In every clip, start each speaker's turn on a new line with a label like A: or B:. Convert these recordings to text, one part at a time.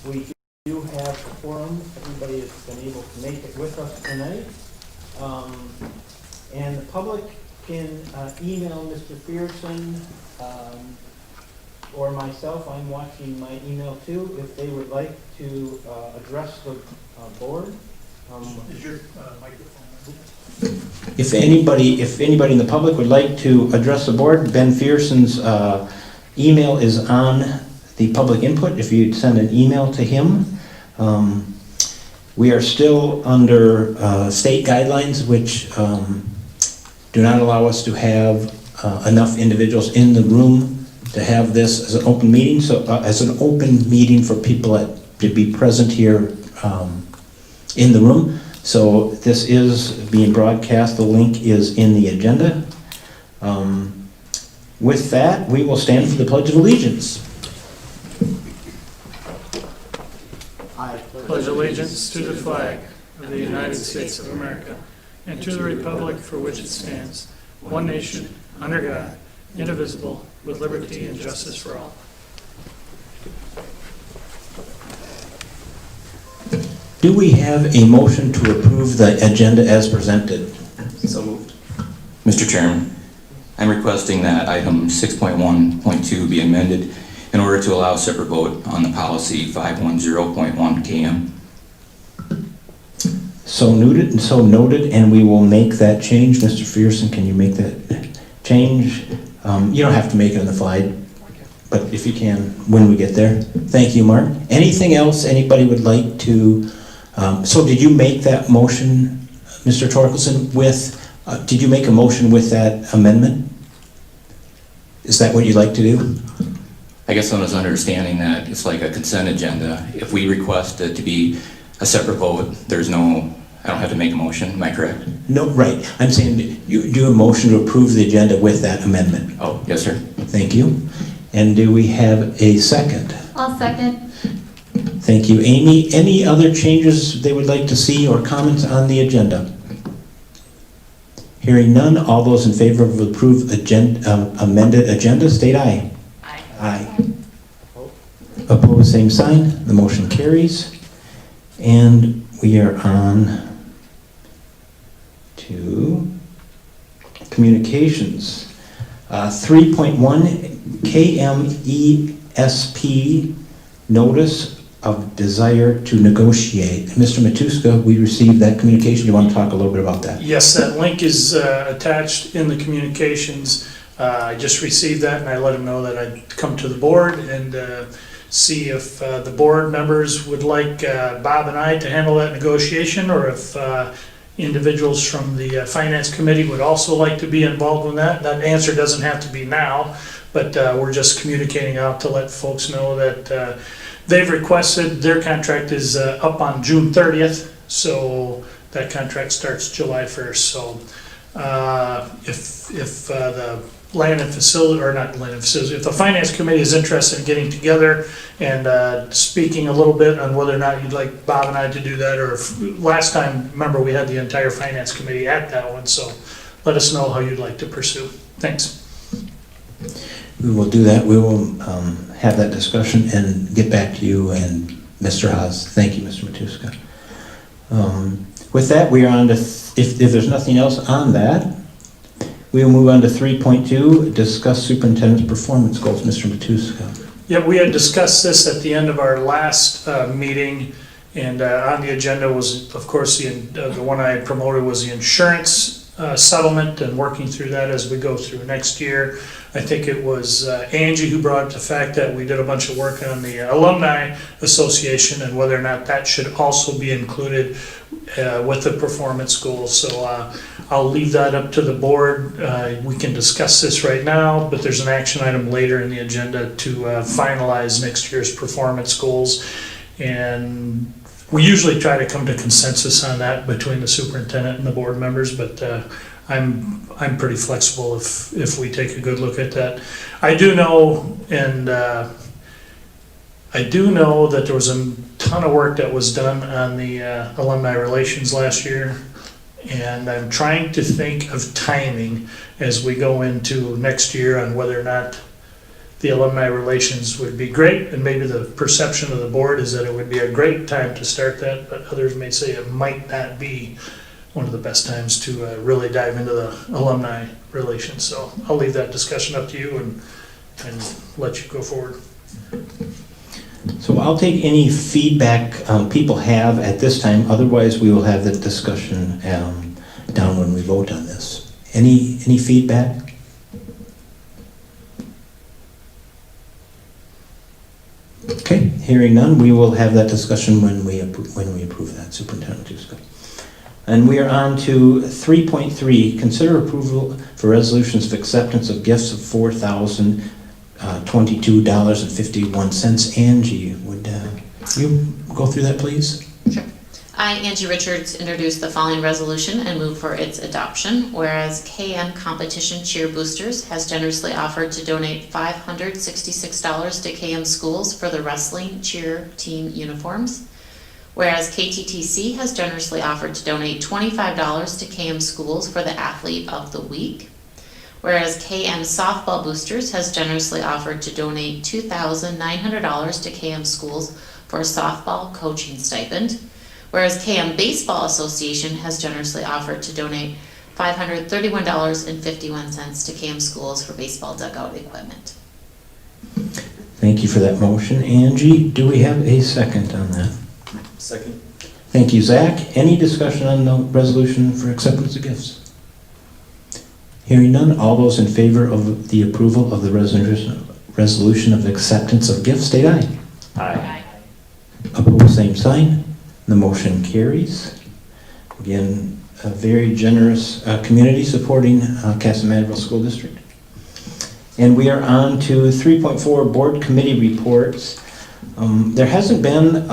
A: We do have a quorum. Everybody has been able to make it with us tonight. And the public can email Mr. Pearson or myself. I'm watching my email too, if they would like to address the board.
B: Is your microphone?
C: If anybody in the public would like to address the board, Ben Fearson's email is on the public input. If you'd send an email to him. We are still under state guidelines, which do not allow us to have enough individuals in the room to have this as an open meeting. So as an open meeting for people to be present here in the room. So this is being broadcast. The link is in the agenda. With that, we will stand for the Pledge of Allegiance.
A: I
B: Pledge allegiance to the flag of the United States of America and to the republic for which it stands, one nation, under God, indivisible, with liberty and justice for all.
C: Do we have a motion to approve the agenda as presented?
D: So moved. Mr. Chairman, I'm requesting that item 6.1.2 be amended in order to allow a separate vote on the policy 510.1 KM.
C: So noted, and we will make that change. Mr. Fearson, can you make that change? You don't have to make it on the fly, but if you can, when we get there. Thank you, Mark. Anything else anybody would like to, so did you make that motion, Mr. Torkelson, did you make a motion with that amendment? Is that what you'd like to do?
D: I guess I was understanding that it's like a consent agenda. If we request it to be a separate vote, I don't have to make a motion, am I correct?
C: No, right. I'm saying you do a motion to approve the agenda with that amendment.
D: Oh, yes, sir.
C: Thank you. And do we have a second?
E: I'll second.
C: Thank you, Amy. Any other changes they would like to see or comments on the agenda? Hearing none, all those in favor of approved amended agenda, state aye.
E: Aye.
C: Aye. Opposed, same sign. The motion carries. And we are on to communications. 3.1 KMESP notice of desire to negotiate. Mr. Matuska, we received that communication. You want to talk a little bit about that?
B: Yes, that link is attached in the communications. I just received that and I let them know that I'd come to the board and see if the board members would like Bob and I to handle that negotiation, or if individuals from the finance committee would also like to be involved in that. That answer doesn't have to be now, but we're just communicating out to let folks know that they've requested, their contract is up on June 30th, so that contract starts July 1st. So if the land and facility, or not land and facility, if the finance committee is interested in getting together and speaking a little bit on whether or not you'd like Bob and I to do that, or if, last time, remember, we had the entire finance committee at that one, so let us know how you'd like to pursue. Thanks.
C: We will do that. We will have that discussion and get back to you and Mr. Haas. Thank you, Mr. Matuska. With that, we are on to, if there's nothing else on that, we will move on to 3.2, discuss superintendent's performance goals. Mr. Matuska.
B: Yeah, we had discussed this at the end of our last meeting, and on the agenda was, of course, the one I had promoted was the insurance settlement and working through that as we go through next year. I think it was Angie who brought up the fact that we did a bunch of work on the Alumni Association and whether or not that should also be included with the performance goals. So I'll leave that up to the board. We can discuss this right now, but there's an action item later in the agenda to finalize next year's performance goals. And we usually try to come to consensus on that between the superintendent and the board members, but I'm pretty flexible if we take a good look at that. I do know, and I do know that there was a ton of work that was done on the alumni relations last year, and I'm trying to think of timing as we go into next year on whether or not the alumni relations would be great, and maybe the perception of the board is that it would be a great time to start that, but others may say it might not be one of the best times to really dive into the alumni relations. So I'll leave that discussion up to you and let you go forward.
C: So I'll take any feedback people have at this time, otherwise we will have the discussion down when we vote on this. Any feedback? Okay, hearing none, we will have that discussion when we approve that, Superintendent Tusko. And we are on to 3.3, consider approval for resolutions of acceptance of gifts of $4,022.51. Angie, would you go through that, please?
E: Sure. I, Angie Richards, introduce the following resolution and move for its adoption. Whereas KM Competition Cheer Boosters has generously offered to donate $566 to KM schools for the wrestling cheer team uniforms. Whereas KTTC has generously offered to donate $25 to KM schools for the Athlete of the Week. Whereas KM Softball Boosters has generously offered to donate $2,900 to KM schools for a softball coaching stipend. Whereas KM Baseball Association has generously offered to donate $531.51 to KM schools for baseball dugout equipment.
C: Thank you for that motion. Angie, do we have a second on that?
F: Second.
C: Thank you, Zach. Any discussion on the resolution for acceptance of gifts? Hearing none, all those in favor of the approval of the resolution of acceptance of gifts, state aye.
E: Aye.
C: Opposed, same sign. The motion carries. Again, a very generous community supporting Kasson-Mantorville School District. And we are on to 3.4, board committee reports. There hasn't been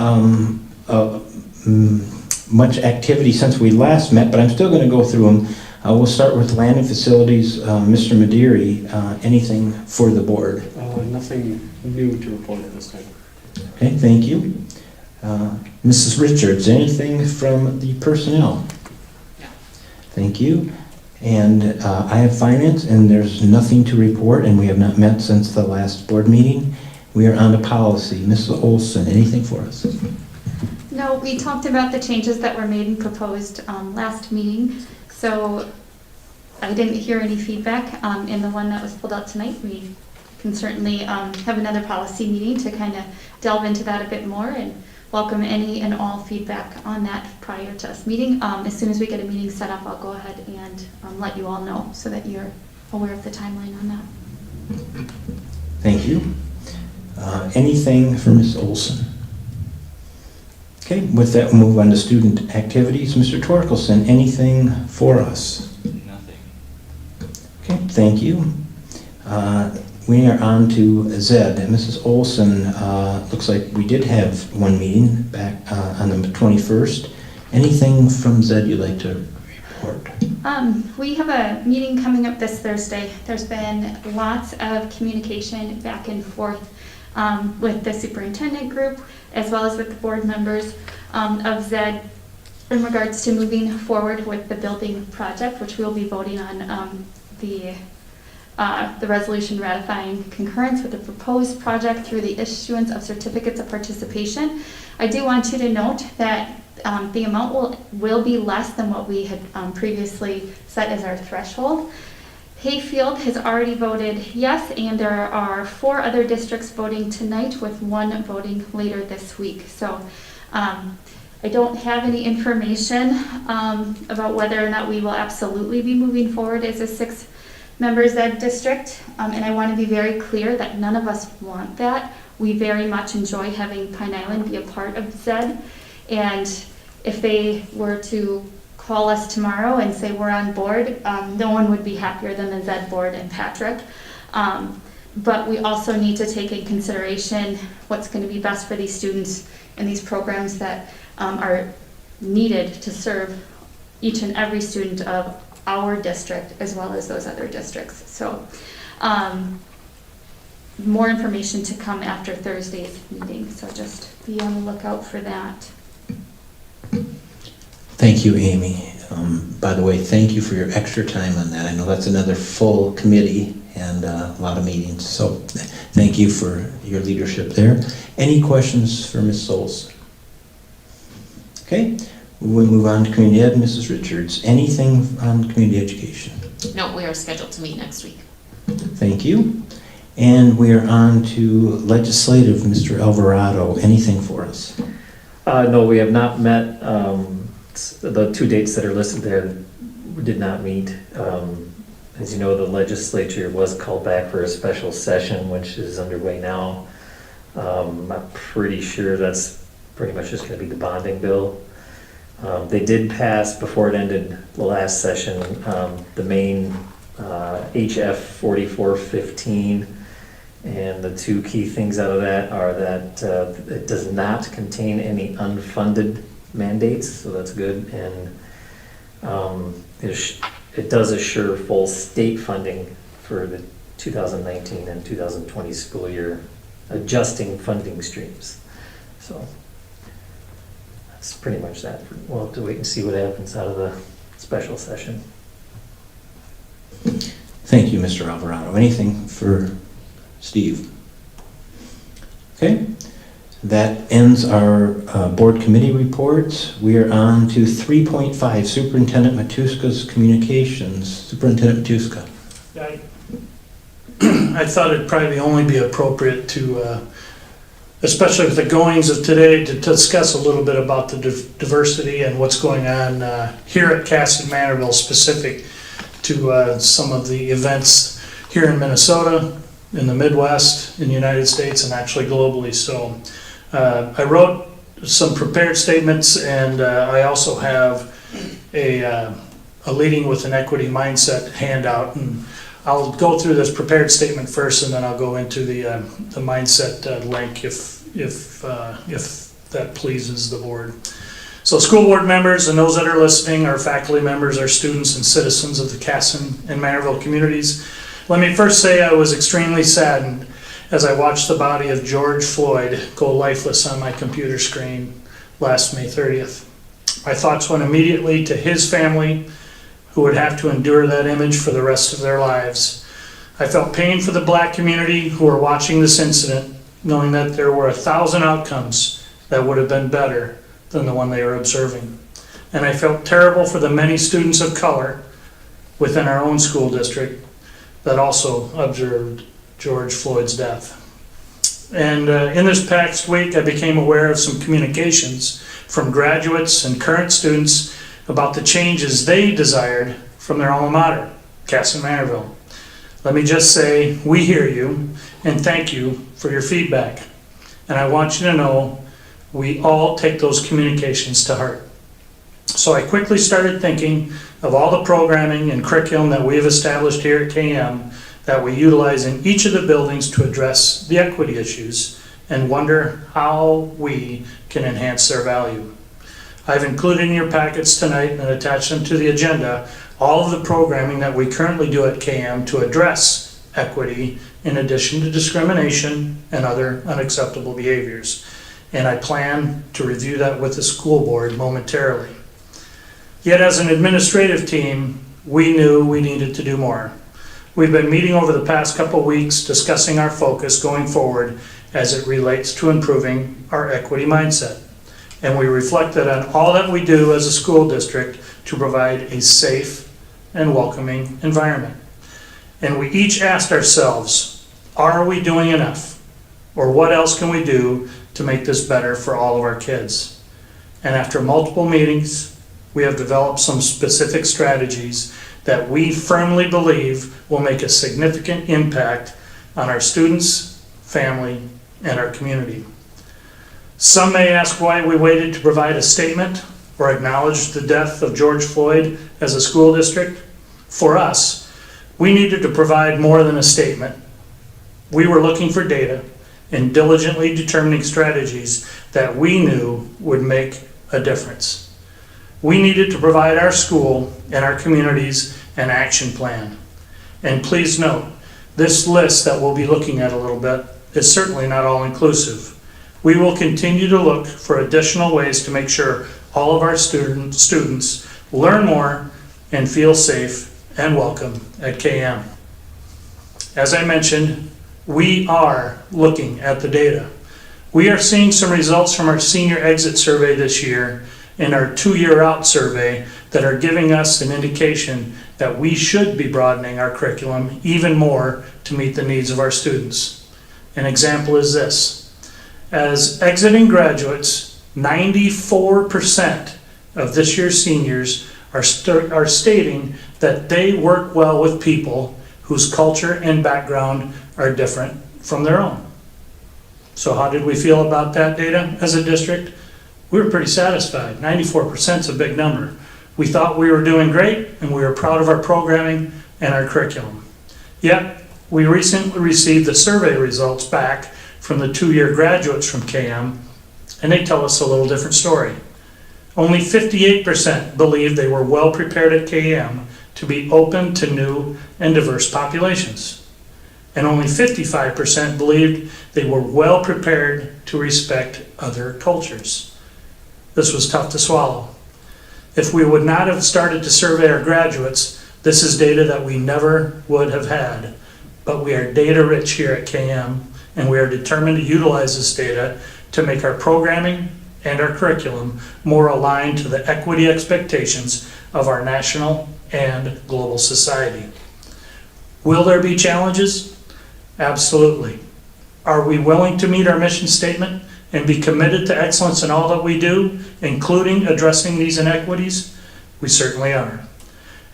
C: much activity since we last met, but I'm still going to go through them. We'll start with land and facilities. Mr. Madiri, anything for the board?
F: Nothing new to report at this time.
C: Okay, thank you. Mrs. Richards, anything from the personnel?
E: No.
C: Thank you. And I have finance, and there's nothing to report, and we have not met since the last board meeting. We are on to policy. Mrs. Olson, anything for us?
G: No, we talked about the changes that were made and proposed last meeting, so I didn't hear any feedback in the one that was pulled out tonight. We can certainly have another policy meeting to kind of delve into that a bit more and welcome any and all feedback on that prior to us meeting. As soon as we get a meeting set up, I'll go ahead and let you all know so that you're aware of the timeline on that.
C: Thank you. Anything for Ms. Olson? Okay, with that, we'll move on to student activities. Mr. Torkelson, anything for us?
D: Nothing.
C: Okay, thank you. We are on to Zed. Mrs. Olson, looks like we did have one meeting back on the 21st. Anything from Zed you'd like to report?
G: We have a meeting coming up this Thursday. There's been lots of communication back and forth with the superintendent group as well as with the board members of Zed in regards to moving forward with the building project, which we'll be voting on the resolution ratifying concurrence with the proposed project through the issuance of certificates of participation. I do want you to note that the amount will be less than what we had previously set as our threshold. Hayfield has already voted yes, and there are 4 other districts voting tonight with 1 voting later this week. So I don't have any information about whether or not we will absolutely be moving forward as a 6-member Zed district. And I want to be very clear that none of us want that. We very much enjoy having Pine Island be a part of Zed. And if they were to call us tomorrow and say we're on board, no one would be happier than the Zed board and Patrick. But we also need to take in consideration what's going to be best for these students and these programs that are needed to serve each and every student of our district as well as those other districts. So more information to come after Thursday's meeting, so just be on the lookout for that.
C: Thank you, Amy. By the way, thank you for your extra time on that. I know that's another full committee, and a lot of meetings. So thank you for your leadership there. Any questions for Ms. Souls? Okay, we'll move on to community ed. Mrs. Richards, anything on community education?
E: No, we are scheduled to meet next week.
C: Thank you. And we are on to legislative. Mr. Alvarado, anything for us?
H: No, we have not met. The 2 dates that are listed there did not meet. As you know, the legislature was called back for a special session, which is underway now. I'm pretty sure that's pretty much just going to be the bonding bill. They did pass, before it ended the last session, the main HF 4415. And the 2 key things out of that are that it does not contain any unfunded mandates, so that's good. And it does assure full state funding for the 2019 and 2020 school year, adjusting funding streams. So that's pretty much that. We'll have to wait and see what happens out of the special session.
C: Thank you, Mr. Alvarado. Anything for Steve? Okay, that ends our board committee reports. We are on to 3.5, Superintendent Matuska's communications. Superintendent Matuska.
B: I thought it'd probably only be appropriate to, especially with the goings of today, to discuss a little bit about the diversity and what's going on here at Kasson-Mantorville, specific to some of the events here in Minnesota, in the Midwest, in the United States, and actually globally. So I wrote some prepared statements, and I also have a Leading with an Equity Mindset handout. And I'll go through this prepared statement first, and then I'll go into the mindset link if that pleases the board. So school board members and those that are listening, our faculty members, our students and citizens of the Kasson and Mantorville communities, let me first say I was extremely saddened as I watched the body of George Floyd go lifeless on my computer screen last May 30th. My thoughts went immediately to his family, who would have to endure that image for the rest of their lives. I felt pain for the Black community who were watching this incident, knowing that there were 1,000 outcomes that would have been better than the one they were observing. And I felt terrible for the many students of color within our own school district that also observed George Floyd's death. And in this past week, I became aware of some communications from graduates and current students about the changes they desired from their alma mater, Kasson-Mantorville. Let me just say, we hear you, and thank you for your feedback. And I want you to know, we all take those communications to heart. So I quickly started thinking of all the programming and curriculum that we have established here at KM that we utilize in each of the buildings to address the equity issues, and wonder how we can enhance their value. I've included in your packets tonight and attached them to the agenda all of the programming that we currently do at KM to address equity in addition to discrimination and other unacceptable behaviors. And I plan to review that with the school board momentarily. Yet as an administrative team, we knew we needed to do more. We've been meeting over the past couple weeks discussing our focus going forward as it relates to improving our equity mindset. And we reflected on all that we do as a school district to provide a safe and welcoming environment. And we each asked ourselves, are we doing enough? Or what else can we do to make this better for all of our kids? And after multiple meetings, we have developed some specific strategies that we firmly believe will make a significant impact on our students, family, and our community. Some may ask why we waited to provide a statement or acknowledge the death of George Floyd as a school district. For us, we needed to provide more than a statement. We were looking for data and diligently determining strategies that we knew would make a difference. We needed to provide our school and our communities an action plan. And please note, this list that we'll be looking at a little bit is certainly not all-inclusive. We will continue to look for additional ways to make sure all of our students learn more and feel safe and welcome at KM. as I mentioned, we are looking at the data. We are seeing some results from our senior exit survey this year and our 2-year out survey that are giving us an indication that we should be broadening our curriculum even more to meet the needs of our students. An example is this. As exiting graduates, 94% of this year's seniors are stating that they work well with people whose culture and background are different from their own. So how did we feel about that data as a district? We were pretty satisfied. 94% is a big number. We thought we were doing great, and we were proud of our programming and our curriculum. Yet, we recently received the survey results back from the 2-year graduates from KM, and they tell us a little different story. Only 58% believed they were well prepared at KM to be open to new and diverse populations. And only 55% believed they were well prepared to respect other cultures. This was tough to swallow. If we would not have started to survey our graduates, this is data that we never would have had. But we are data rich here at KM, and we are determined to utilize this data to make our programming and our curriculum more aligned to the equity expectations of our national and global society. Will there be challenges? Absolutely. Are we willing to meet our mission statement and be committed to excellence in all that we do, including addressing these inequities? We certainly are.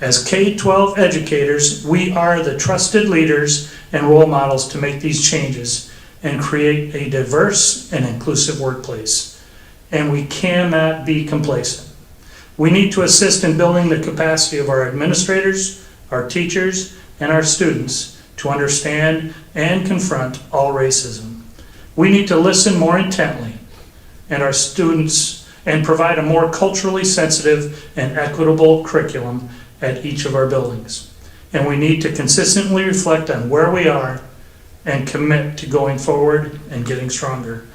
B: As K-12 educators, we are the trusted leaders and role models to make these changes and create a diverse and inclusive workplace. And we cannot be complacent. We need to assist in building the capacity of our administrators, our teachers, and our students to understand and confront all racism. We need to listen more intently and our students and provide a more culturally sensitive and equitable curriculum at each of our buildings. And we need to consistently reflect on where we are and commit to going forward and getting stronger.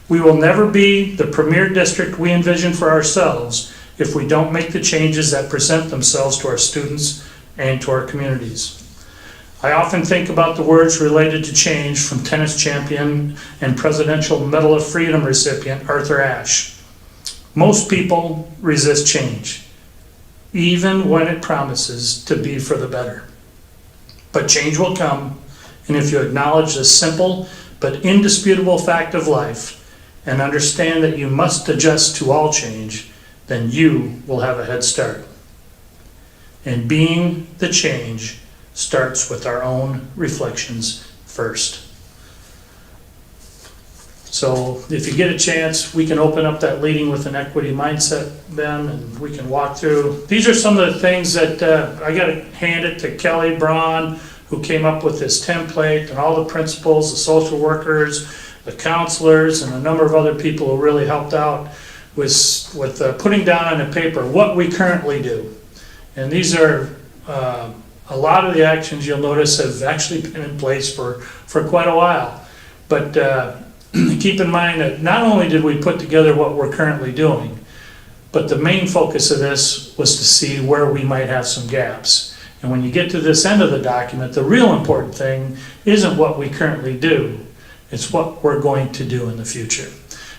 B: We will never be the premier district we envision for ourselves if we don't make the changes that present themselves to our students and to our communities. I often think about the words related to change from tennis champion and Presidential Medal of Freedom recipient Arthur Ashe. Most people resist change, even when it promises to be for the better. But change will come, and if you acknowledge the simple but indisputable fact of life and understand that you must adjust to all change, then you will have a head start. And being the change starts with our own reflections first. So if you get a chance, we can open up that leading with an equity mindset, Ben, and we can walk through. These are some of the things that I got to hand it to Kelly Braun, who came up with this template, and all the principals, the social workers, the counselors, and a number of other people who really helped out with putting down on the paper what we currently do. And these are a lot of the actions you'll notice have actually been in place for quite a while. But keep in mind that not only did we put together what we're currently doing, but the main focus of this was to see where we might have some gaps. And when you get to this end of the document, the real important thing isn't what we currently do, it's what we're going to do in the future.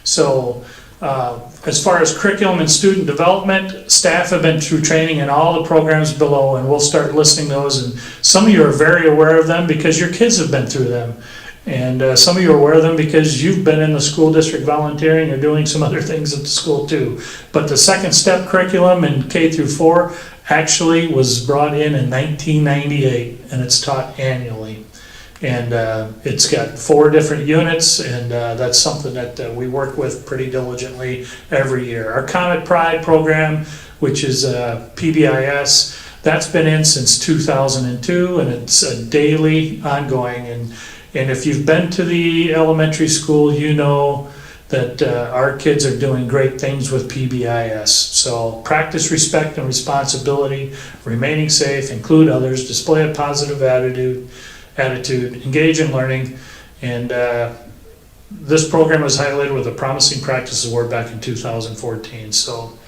B: So as far as curriculum and student development, staff have been through training in all the programs below, and we'll start listing those. And some of you are very aware of them because your kids have been through them. And some of you are aware of them because you've been in the school district volunteering or doing some other things at the school too. But the second step curriculum in K through 4 actually was brought in 1998, and it's taught annually. And it's got 4 different units, and that's something that we work with pretty diligently every year. Our Comet Pride program, which is PBIS, that's been in since 2002, and it's a daily ongoing. And if you've been to the elementary school, you know that our kids are doing great things with PBIS. So practice respect and responsibility, remaining safe, include others, display a positive attitude, engage in learning. And this program was highlighted with a Promising Practice Award back in 2014. So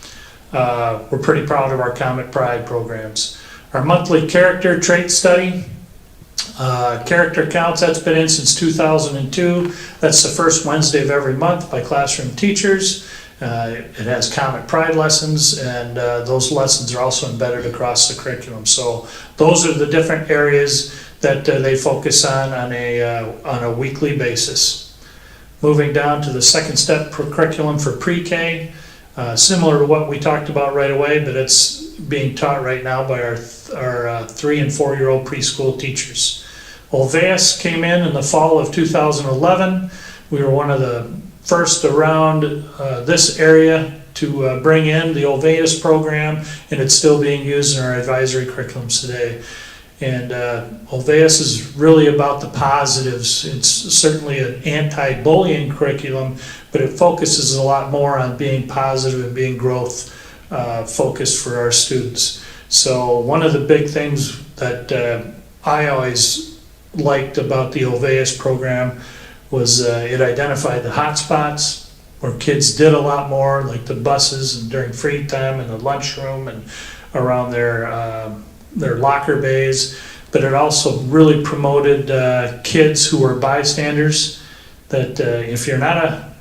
B: we're pretty proud of our Comet Pride programs. Our monthly character trait study, Character counts, that's been in since 2002. That's the first Wednesday of every month by classroom teachers. It has comic pride lessons, and those lessons are also embedded across the curriculum. So those are the different areas that they focus on a weekly basis. Moving down to the second step curriculum for pre-K, similar to what we talked about right away, but it's being taught right now by our 3 and 4 year old preschool teachers. Olveus came in the fall of 2011. We were one of the first around this area to bring in the Olveus program, and it's still being used in our advisory curriculums today. And Olveus is really about the positives. It's certainly an anti-bullying curriculum, but it focuses a lot more on being positive and being growth focused for our students. So one of the big things that I always liked about the Olveus program was it identified the hot spots where kids did a lot more, like the buses and during free time and the lunchroom and around their locker bays. But it also really promoted kids who were bystanders, that if you're not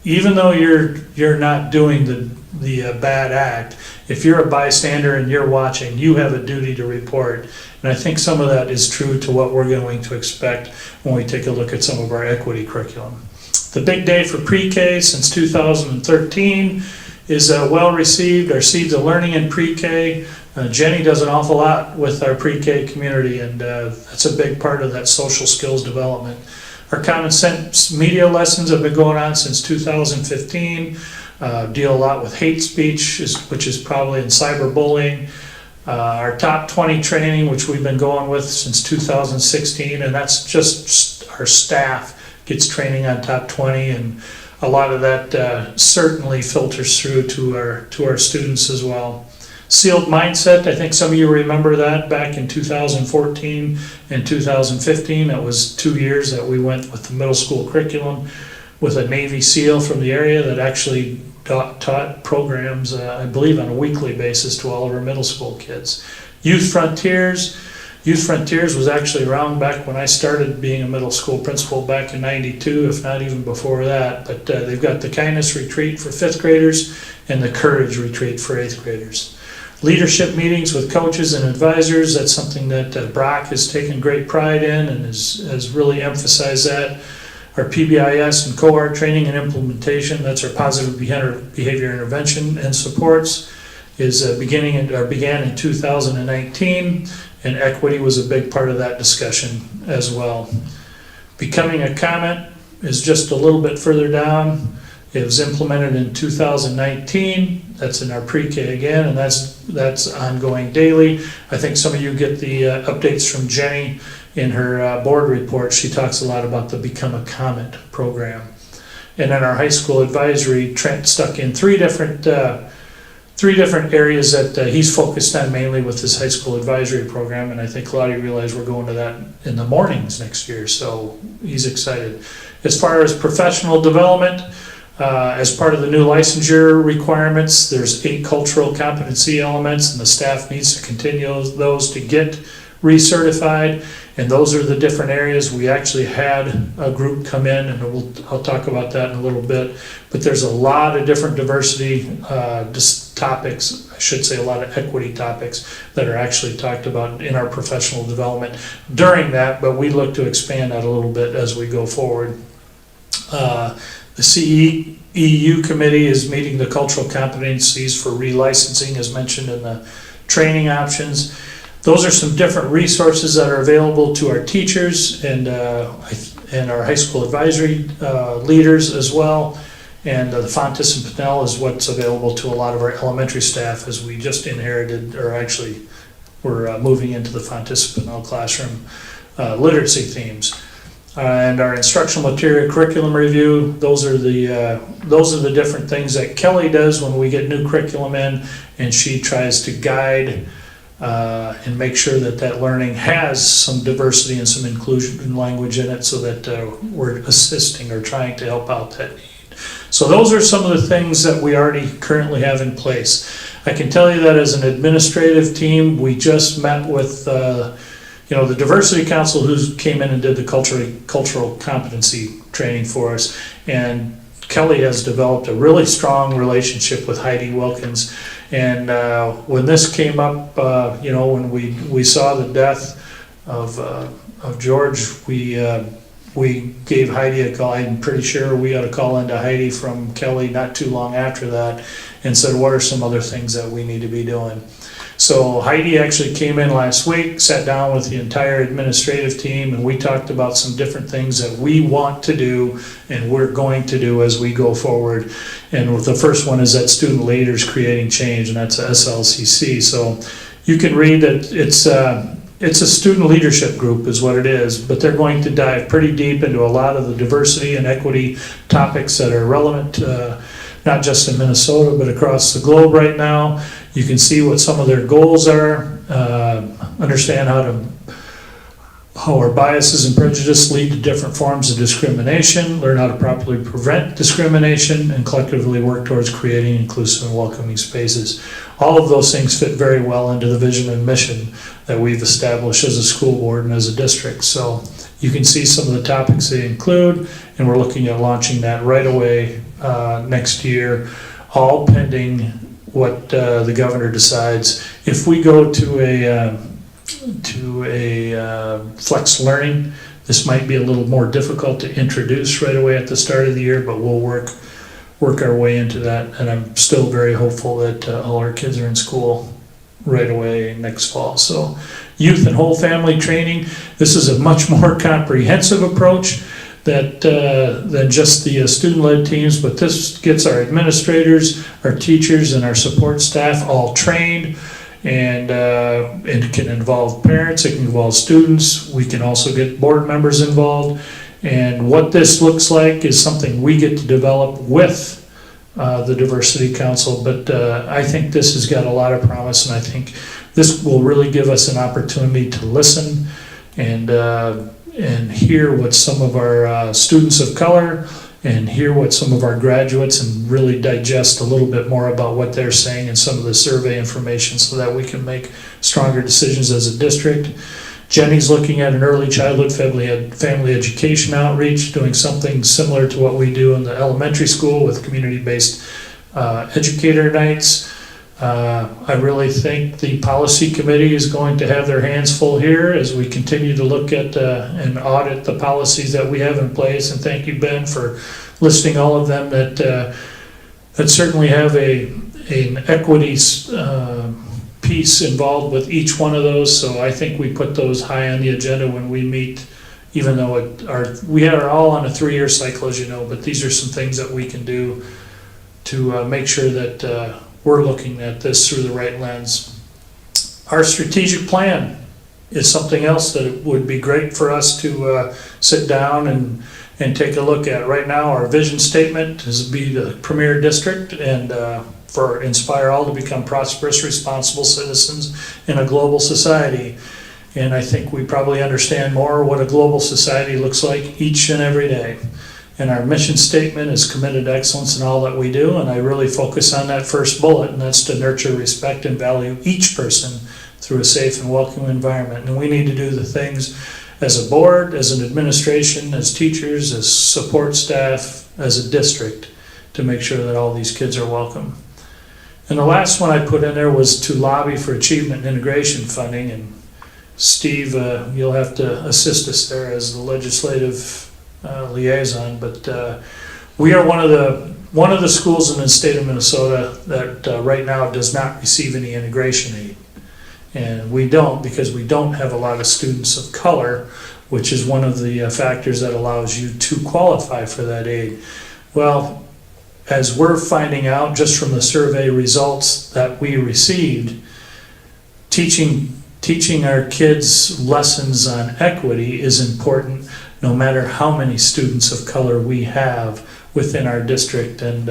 B: even though you're not doing the bad act, if you're a bystander and you're watching, you have a duty to report. And I think some of that is true to what we're going to expect when we take a look at some of our equity curriculum. The big day for pre-K since 2013 is well received. Our Seeds of Learning in pre-K. Jenny does an awful lot with our pre-K community, and that's a big part of that social skills development. Our common sense media lessons have been going on since 2015. Deal a lot with hate speech, which is probably in cyberbullying. Our top 20 training, which we've been going with since 2016, and that's just our staff gets training on top 20, and a lot of that certainly filters through to our students as well. Sealed Mindset, I think some of you remember that back in 2014 and 2015. That was 2 years that we went with the middle school curriculum with a Navy SEAL from the area that actually taught programs, I believe, on a weekly basis to all of our middle school kids. Youth Frontiers. Youth Frontiers was actually around back when I started being a middle school principal back in '92, if not even before that. But they've got the Kindness Retreat for 5th graders and the Courage Retreat for 8th graders. Leadership meetings with coaches and advisors, that's something that Brock has taken great pride in and has really emphasized that. Our PBIS and COAR training and implementation, that's our positive behavior intervention and supports, is began in 2019, and equity was a big part of that discussion as well. Becoming a Comment is just a little bit further down. It was implemented in 2019. That's in our pre-K again, and that's ongoing daily. I think some of you get the updates from Jenny in her board report. She talks a lot about the Become a Comment program. And then our high school advisory, Trent stuck in three different areas that he's focused on mainly with his high school advisory program, and I think a lot of you realize we're going to that in the mornings next year, so he's excited. As far as professional development, as part of the new licensure requirements, there's 8 cultural competency elements, and the staff needs to continue those to get recertified, and those are the different areas. We actually had a group come in, and I'll talk about that in a little bit, but there's a lot of different diversity topics, I should say a lot of equity topics that are actually talked about in our professional development during that, but we look to expand that a little bit as we go forward. The CEU committee is meeting the cultural competencies for relicensing as mentioned in the training options. Those are some different resources that are available to our teachers and our high school advisory leaders as well. And the Fontes and Pinnell is what's available to a lot of our elementary staff as we just inherited, or actually we're moving into the Fontes and Pinnell classroom literacy themes. And our instructional material curriculum review, those are the different things that Kelly does when we get new curriculum in, and she tries to guide and make sure that learning has some diversity and some inclusion and language in it, so that we're assisting or trying to help out that need. So those are some of the things that we already currently have in place. I can tell you that as an administrative team, we just met with the Diversity Council who came in and did the cultural competency training for us, and Kelly has developed a really strong relationship with Heidi Wilkins. And when this came up, when we saw the death of George, we gave Heidi a call. I'm pretty sure we got a call into Heidi from Kelly not too long after that and said, what are some other things that we need to be doing? So Heidi actually came in last week, sat down with the entire administrative team, and we talked about some different things that we want to do and we're going to do as we go forward. And the first one is that Student Leaders Creating Change, and that's a SLCC. So you can read that it's a student leadership group is what it is, but they're going to dive pretty deep into a lot of the diversity and equity topics that are relevant, not just in Minnesota, but across the globe right now. You can see what some of their goals are, understand how our biases and prejudice lead to different forms of discrimination, learn how to properly prevent discrimination, and collectively work towards creating inclusive and welcoming spaces. All of those things fit very well into the vision and mission that we've established as a school board and as a district. So you can see some of the topics they include, and we're looking at launching that right away next year, all pending what the governor decides. If we go to a flex learning, this might be a little more difficult to introduce right away at the start of the year, but we'll work our way into that. And I'm still very hopeful that all our kids are in school right away next fall. So youth and whole family training, this is a much more comprehensive approach than just the student-led teams, but this gets our administrators, our teachers, and our support staff all trained, and it can involve parents, it can involve students, we can also get board members involved, and what this looks like is something we get to develop with the Diversity Council, but I think this has got a lot of promise, and I think this will really give us an opportunity to listen and hear what some of our students of color and hear what some of our graduates, and really digest a little bit more about what they're saying and some of the survey information so that we can make stronger decisions as a district. Jenny's looking at an early childhood family education outreach, doing something similar to what we do in the elementary school with community-based educator nights. I really think the policy committee is going to have their hands full here as we continue to look at and audit the policies that we have in place. And thank you, Ben, for listing all of them that certainly have an equity piece involved with each one of those. So I think we put those high on the agenda when we meet, even though we are all on a 3-year cycle, as you know, but these are some things that we can do to make sure that we're looking at this through the right lens. Our strategic plan is something else that would be great for us to sit down and take a look at. Right now, our vision statement is to be the premier district and for inspire all to become prosperous, responsible citizens in a global society. And I think we probably understand more what a global society looks like each and every day. And our mission statement is committed to excellence in all that we do, and I really focus on that first bullet, and that's to nurture, respect, and value each person through a safe and welcoming environment. And we need to do the things as a board, as an administration, as teachers, as support staff, as a district, to make sure that all these kids are welcome. And the last one I put in there was to lobby for achievement and integration funding, and Steve, you'll have to assist us there as the legislative liaison, but we are one of the schools in the state of Minnesota that right now does not receive any integration aid, and we don't because we don't have a lot of students of color, which is one of the factors that allows you to qualify for that aid. Well, as we're finding out just from the survey results that we received, teaching our kids lessons on equity is important no matter how many students of color we have within our district. And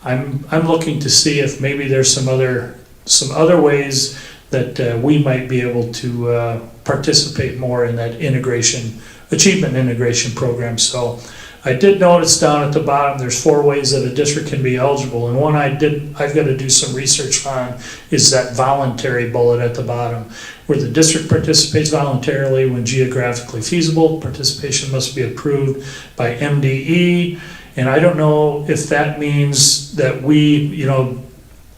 B: I'm looking to see if maybe there's some other ways that we might be able to participate more in that achievement integration program. So I did notice down at the bottom, there's 4 ways that a district can be eligible, and one I've got to do some research on is that voluntary bullet at the bottom, where the district participates voluntarily when geographically feasible. Participation must be approved by MDE, and I don't know if that means that we,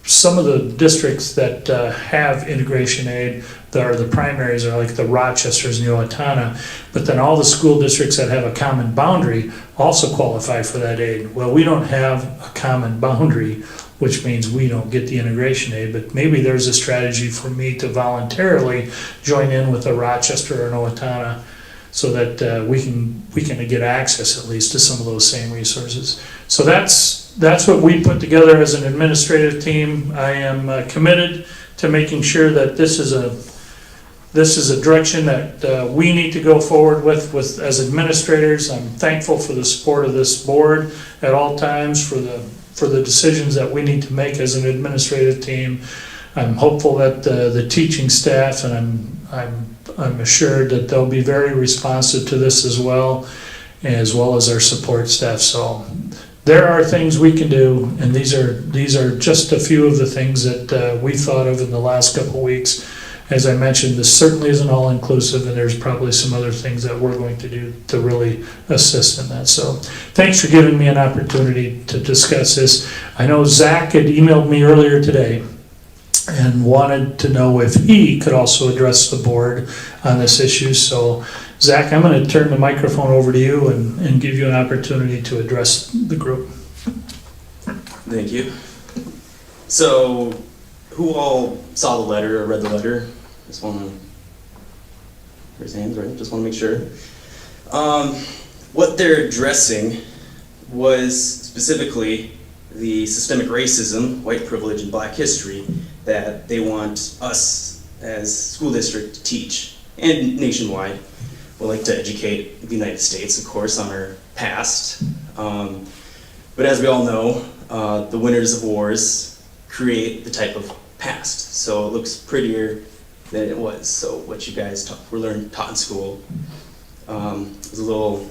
B: some of the districts that have integration aid, that are the primaries, are like the Rochesters and the Owatonna, but then all the school districts that have a common boundary also qualify for that aid. Well, we don't have a common boundary, which means we don't get the integration aid, but maybe there's a strategy for me to voluntarily join in with a Rochester or an Owatonna so that we can get access at least to some of those same resources. So that's what we put together as an administrative team. I am committed to making sure that this is a direction that we need to go forward with as administrators. I'm thankful for the support of this board at all times for the decisions that we need to make as an administrative team. I'm hopeful that the teaching staff, and I'm assured that they'll be very responsive to this as well as our support staff. So there are things we can do, and these are just a few of the things that we thought of in the last couple of weeks. As I mentioned, this certainly isn't all-inclusive, and there's probably some other things that we're going to do to really assist in that. So thanks for giving me an opportunity to discuss this. I know Zach had emailed me earlier today and wanted to know if he could also address the board on this issue. So Zach, I'm going to turn the microphone over to you and give you an opportunity to address the group.
I: Thank you. So, who all saw the letter or read the letter? Just want to raise hands, right? Just want to make sure. What they're addressing was specifically the systemic racism, white privilege, and black history that they want us as school district to teach, and nationwide. We'd like to educate the United States, of course, on our past. But as we all know, the winners of wars create the type of past. So it looks prettier than it was. So what you guys taught in school is a little,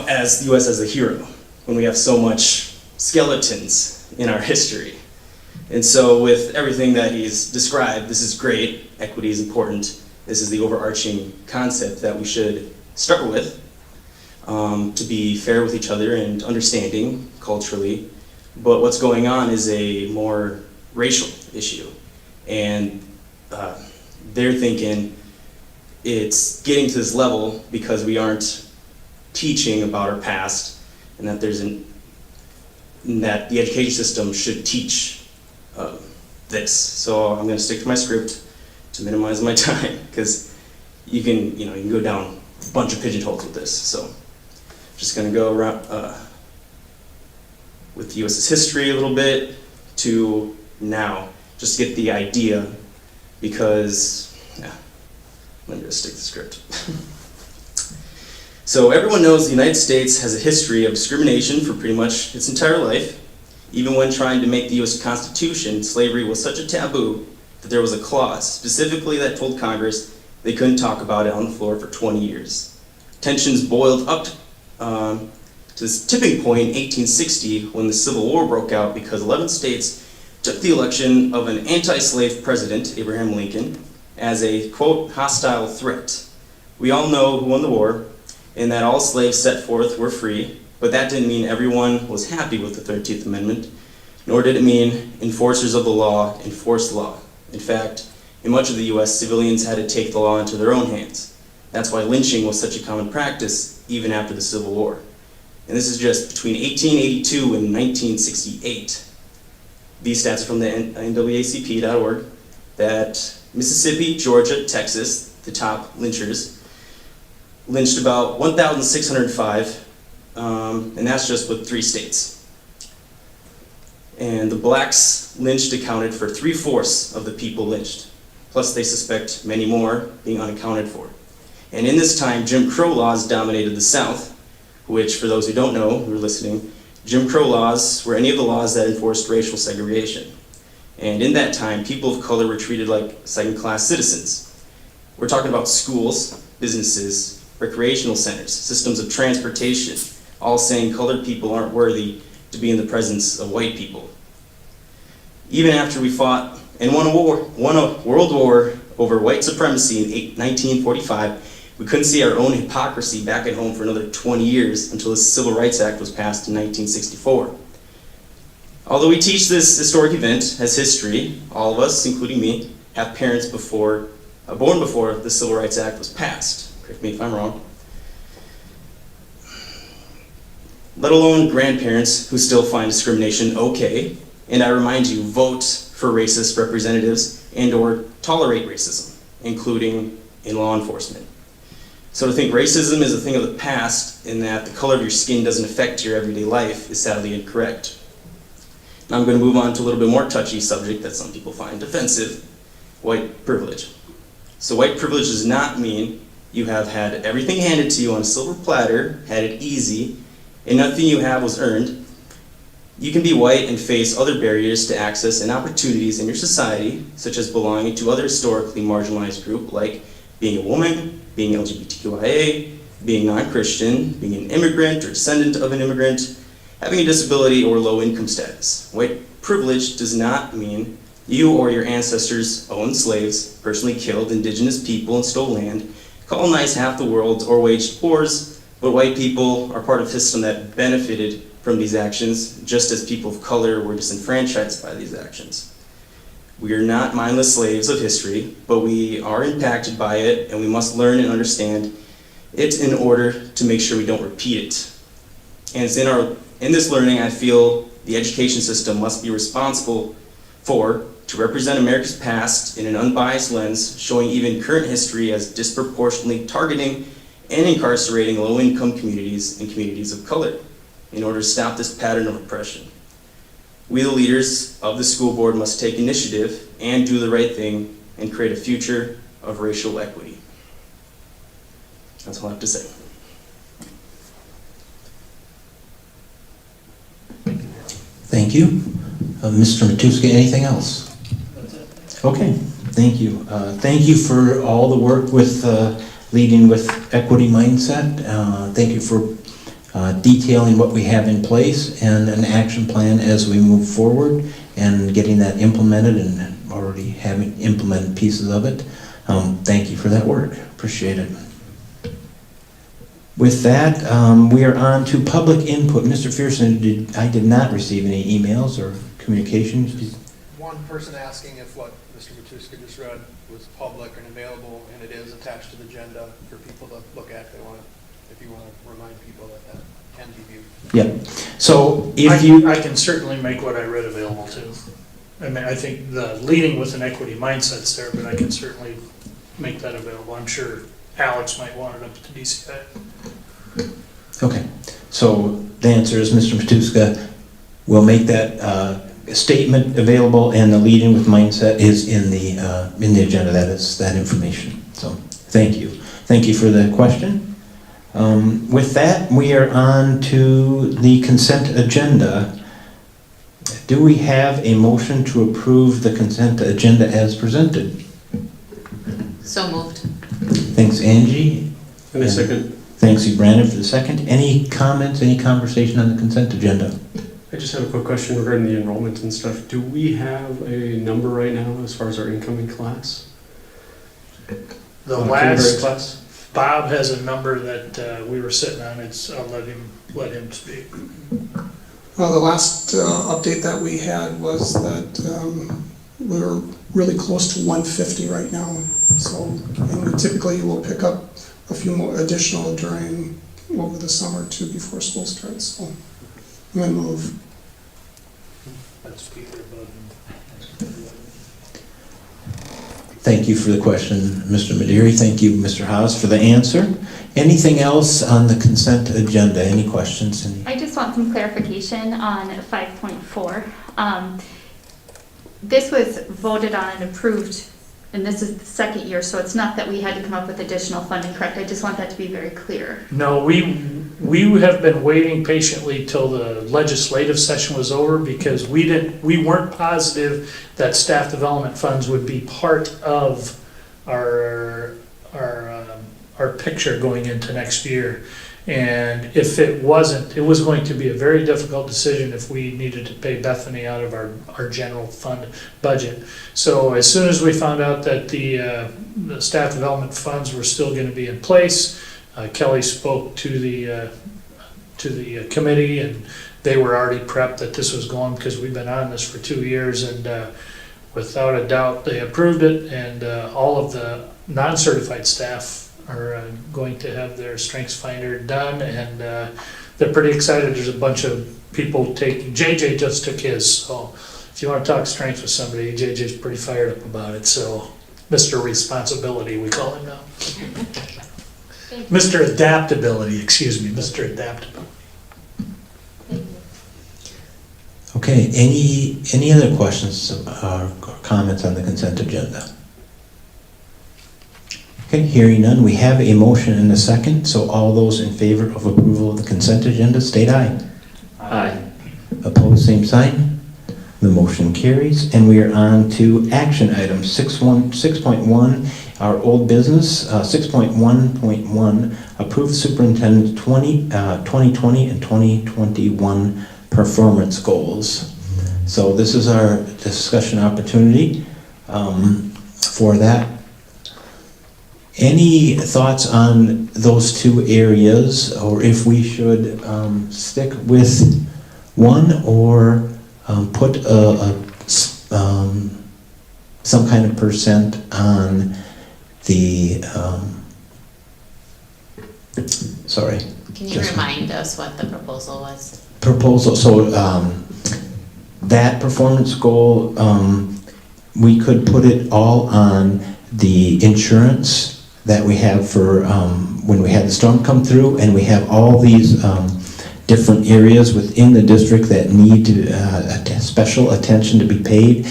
I: as the U.S. as a hero, when we have so much skeletons in our history. And so with everything that he's described, this is great. Equity is important. This is the overarching concept that we should start with, to be fair with each other and understanding culturally. But what's going on is a more racial issue. And they're thinking it's getting to this level because we aren't teaching about our past, and that that the education system should teach this. So I'm going to stick to my script to minimize my time, because you can go down a bunch of pigeonholes with this. So just going to go around with the U.S.'s history a little bit to now, just to get the idea, because let me just stick to the script. So everyone knows the United States has a history of discrimination for pretty much its entire life. Even when trying to make the U.S. Constitution, slavery was such a taboo that there was a clause specifically that told Congress they couldn't talk about it on the floor for 20 years. Tensions boiled up to this tipping point in 1860 when the Civil War broke out because 11 states took the election of an anti-slave president, Abraham Lincoln, as a, quote, hostile threat. We all know who won the war, and that all slaves set forth were free, but that didn't mean everyone was happy with the 13th Amendment, nor did it mean enforcers of the law enforced law. In fact, in much of the U.S., civilians had to take the law into their own hands. That's why lynching was such a common practice even after the Civil War. And this is just between 1882 and 1968. These stats are from the NAACP.org, that Mississippi, Georgia, Texas, the top lynchers, lynched about 1,605, and that's just with 3 states. And the blacks lynched accounted for 3/4 of the people lynched. Plus they suspect many more being unaccounted for. And in this time, Jim Crow laws dominated the South, which, for those who don't know, who are listening, Jim Crow laws were any of the laws that enforced racial segregation. And in that time, people of color were treated like second-class citizens. We're talking about schools, businesses, recreational centers, systems of transportation, all saying colored people aren't worthy to be in the presence of white people. Even after we fought and won a world war over white supremacy in 1945, we couldn't see our own hypocrisy back at home for another 20 years until the Civil Rights Act was passed in 1964. Although we teach this historic event as history, all of us, including me, have parents born before the Civil Rights Act was passed. Correct me if I'm wrong. Let alone grandparents who still find discrimination okay. And I remind you, vote for racist representatives and or tolerate racism, including in law enforcement. So to think racism is a thing of the past and that the color of your skin doesn't affect your everyday life is sadly incorrect. Now I'm going to move on to a little bit more touchy subject that some people find offensive, white privilege. So white privilege does not mean you have had everything handed to you on a silver platter, had it easy, and nothing you have was earned. You can be white and face other barriers to access and opportunities in your society, such as belonging to other historically marginalized groups like being a woman, being LGBTQIA, being non-Christian, being an immigrant or descendant of an immigrant, having a disability or low income status. White privilege does not mean you or your ancestors owned slaves, personally killed indigenous people and stole land, colonized half the world, or waged wars, but white people are part of a system that benefited from these actions, just as people of color were disenfranchised by these actions. We are not mindless slaves of history, but we are impacted by it, and we must learn and understand it in order to make sure we don't repeat it. And it's in this learning, I feel the education system must be responsible to represent America's past in an unbiased lens, showing even current history as disproportionately targeting and incarcerating low-income communities and communities of color in order to stop this pattern of oppression. We, the leaders of the school board, must take initiative and do the right thing and create a future of racial equity. That's all I have to say.
C: Thank you. Mr. Matuska, anything else? Okay, thank you. Thank you for all the work with leading with equity mindset. Thank you for detailing what we have in place and an action plan as we move forward and getting that implemented and already having implemented pieces of it. Thank you for that work. Appreciate it. With that, we are on to public input. Mr. Fearson, I did not receive any emails or communications.
J: One person asking if what Mr. Matuska just read was public and available, and it is attached to the agenda for people to look at if you want to remind people that can be viewed.
C: Yeah. So if
B: I can certainly make what I read available too. I mean, I think the leading with an equity mindset's there, but I can certainly make that available. I'm sure Alex might want it up at the DCI.
C: Okay, so the answer is Mr. Matuska will make that statement available, and the leading with mindset is in the agenda. That is that information. So thank you. Thank you for the question. With that, we are on to the consent agenda. Do we have a motion to approve the consent agenda as presented?
E: So moved.
C: Thanks, Angie.
F: And a second.
C: Thanks, you, Brandon, for the second. Any comments, any conversation on the consent agenda?
F: I just have a quick question regarding the enrollment and stuff. Do we have a number right now as far as our incoming class?
B: The
F: Kindergarten
B: last,
F: class?
B: Bob has a number that we were sitting on. I'll let him speak.
K: Well, the last update that we had was that we're really close to 150 right now. So, and typically we'll pick up a few more additional over the summer too before school starts. So I'm gonna move.
B: Let's speak about him.
C: Thank you for the question, Mr. Madiri. Thank you, Mr. Haas, for the answer. Anything else on the consent agenda? Any questions?
G: I just want some clarification on 5.4. This was voted on and approved, and this is the second year, so it's not that we had to come up with additional funding, correct? I just want that to be very clear.
B: No, we have been waiting patiently till the legislative session was over because we weren't positive that staff development funds would be part of our our picture going into next year. And if it wasn't, it was going to be a very difficult decision if we needed to pay Bethany out of our general fund budget. So as soon as we found out that the staff development funds were still going to be in place, Kelly spoke to the committee, and they were already prepped that this was going, because we've been on this for 2 years, and without a doubt they approved it, and all of the non-certified staff are going to have their strengths finder done, and they're pretty excited. There's a bunch of people taking, JJ just took his, so if you want to talk strengths with somebody, JJ's pretty fired up about it, so Mr. Responsibility, we call him now. Mr. Adaptability, excuse me, Mr. Adaptability.
C: Okay, any other questions or comments on the consent agenda? Okay, hearing none, we have a motion and a second, so all those in favor of approval of the consent agenda, state aye.
H: Aye.
C: Opposed, same sign. The motion carries, and we are on to action items 6.1, our old business, 6.1.1, approve superintendent 2020 and 2021 performance goals. So this is our discussion opportunity for that. Any thoughts on those two areas, or if we should stick with one, or put some kind of percent on the, sorry.
E: Can you remind us what the proposal was?
C: Proposal, so that performance goal, we could put it all on the insurance that we have for when we had the storm come through, and we have all these different areas within the district that need special attention to be paid.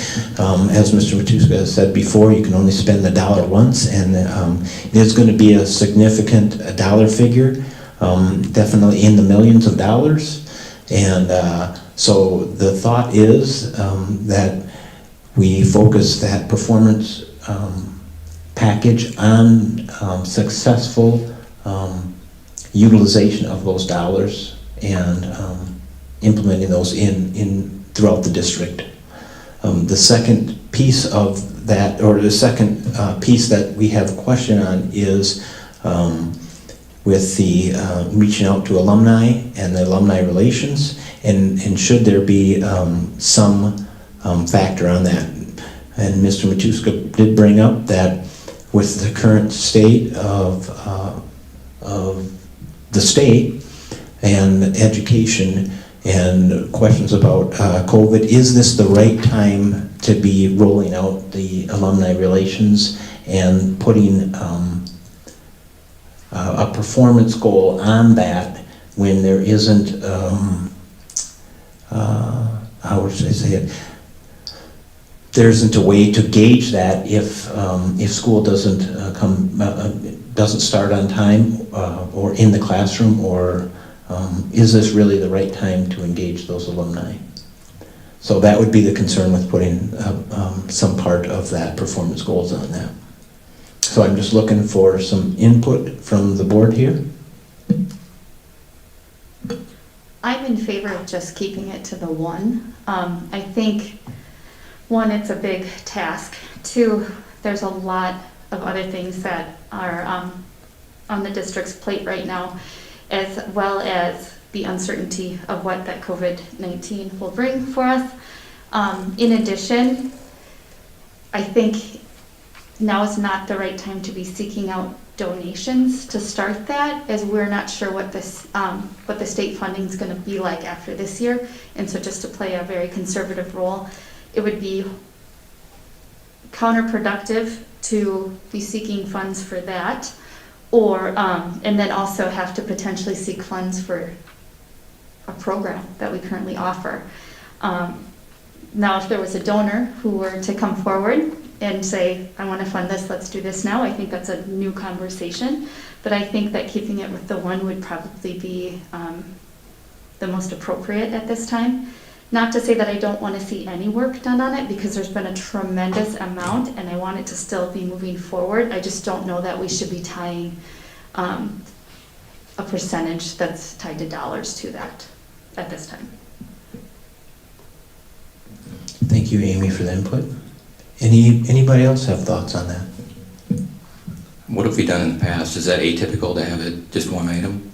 C: As Mr. Matuska said before, you can only spend the dollar once, and there's going to be a significant dollar figure, definitely in the millions of dollars. And so the thought is that we focus that performance package on successful utilization of those dollars, and implementing those in throughout the district. The second piece of that, or the second piece that we have a question on, is with the reaching out to alumni and the alumni relations, and should there be some factor on that. And Mr. Matuska did bring up that with the current state of the state and education and questions about COVID, is this the right time to be rolling out the alumni relations and putting a performance goal on that when there isn't, how would I say it? There isn't a way to gauge that if school doesn't doesn't start on time or in the classroom, or is this really the right time to engage those alumni? So that would be the concern with putting some part of that performance goals on that. So I'm just looking for some input from the board here.
G: I'm in favor of just keeping it to the one. I think, one, it's a big task. Two, there's a lot of other things that are on the district's plate right now, as well as the uncertainty of what that COVID-19 will bring for us. In addition, I think now is not the right time to be seeking out donations to start that, as we're not sure what the state funding is going to be like after this year. And so just to play a very conservative role, it would be counterproductive to be seeking funds for that, or and then also have to potentially seek funds for a program that we currently offer. Now, if there was a donor who were to come forward and say, I want to fund this, let's do this now, I think that's a new conversation. But I think that keeping it with the one would probably be the most appropriate at this time. Not to say that I don't want to see any work done on it, because there's been a tremendous amount and I want it to still be moving forward. I just don't know that we should be tying a percentage that's tied to dollars to that at this time.
C: Thank you, Amy, for the input. Anybody else have thoughts on that?
D: What have we done in the past? Is that atypical to have it just one item?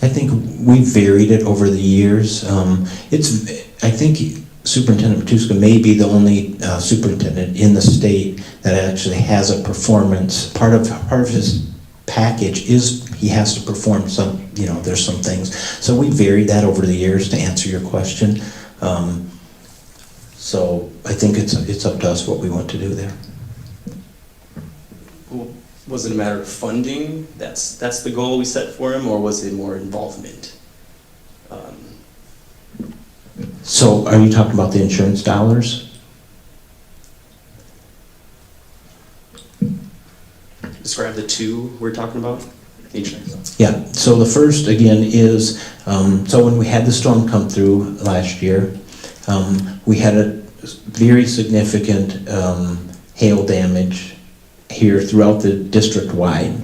C: I think we've varied it over the years. I think Superintendent Matuska may be the only superintendent in the state that actually has a performance. Part of his package is he has to perform some, there's some things. So we varied that over the years to answer your question. So I think it's up to us what we want to do there.
I: Well, was it a matter of funding? That's the goal we set for him, or was it more involvement?
C: So are you talking about the insurance dollars?
I: Describe the two we're talking about. The insurance.
C: Yeah, so the first, again, is, so when we had the storm come through last year, we had a very significant hail damage here throughout the district-wide.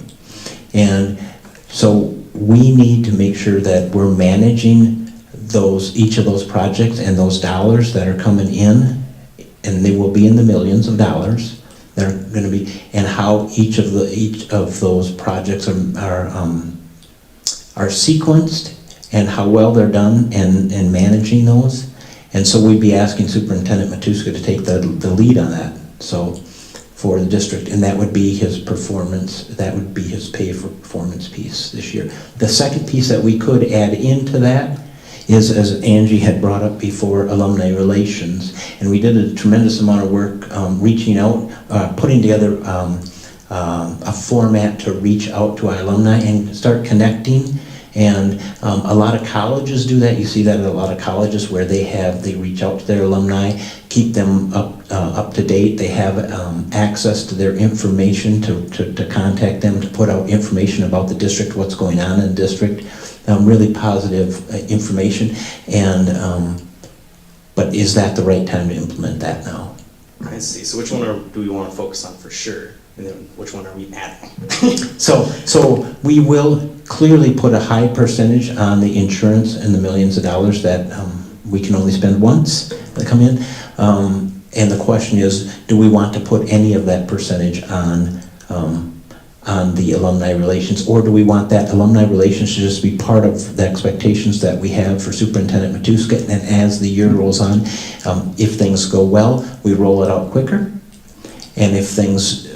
C: And so we need to make sure that we're managing each of those projects and those dollars that are coming in, and they will be in the millions of dollars. They're going to be, and how each of those projects are sequenced, and how well they're done in managing those. And so we'd be asking Superintendent Matuska to take the lead on that. So for the district, and that would be his performance. That would be his pay for performance piece this year. The second piece that we could add into that is, as Angie had brought up before, alumni relations. And we did a tremendous amount of work reaching out, putting together a format to reach out to our alumni and start connecting. And a lot of colleges do that. You see that at a lot of colleges where they reach out to their alumni, keep them up to date. They have access to their information to contact them, to put out information about the district, what's going on in the district. Really positive information. And but is that the right time to implement that now?
I: I see. So which one do we want to focus on for sure? And then which one are we adding?
C: So we will clearly put a high percentage on the insurance and the millions of dollars that we can only spend once that come in. And the question is, do we want to put any of that percentage on the alumni relations, or do we want that alumni relations to just be part of the expectations that we have for Superintendent Matuska? And as the year rolls on, if things go well, we roll it out quicker. And if things,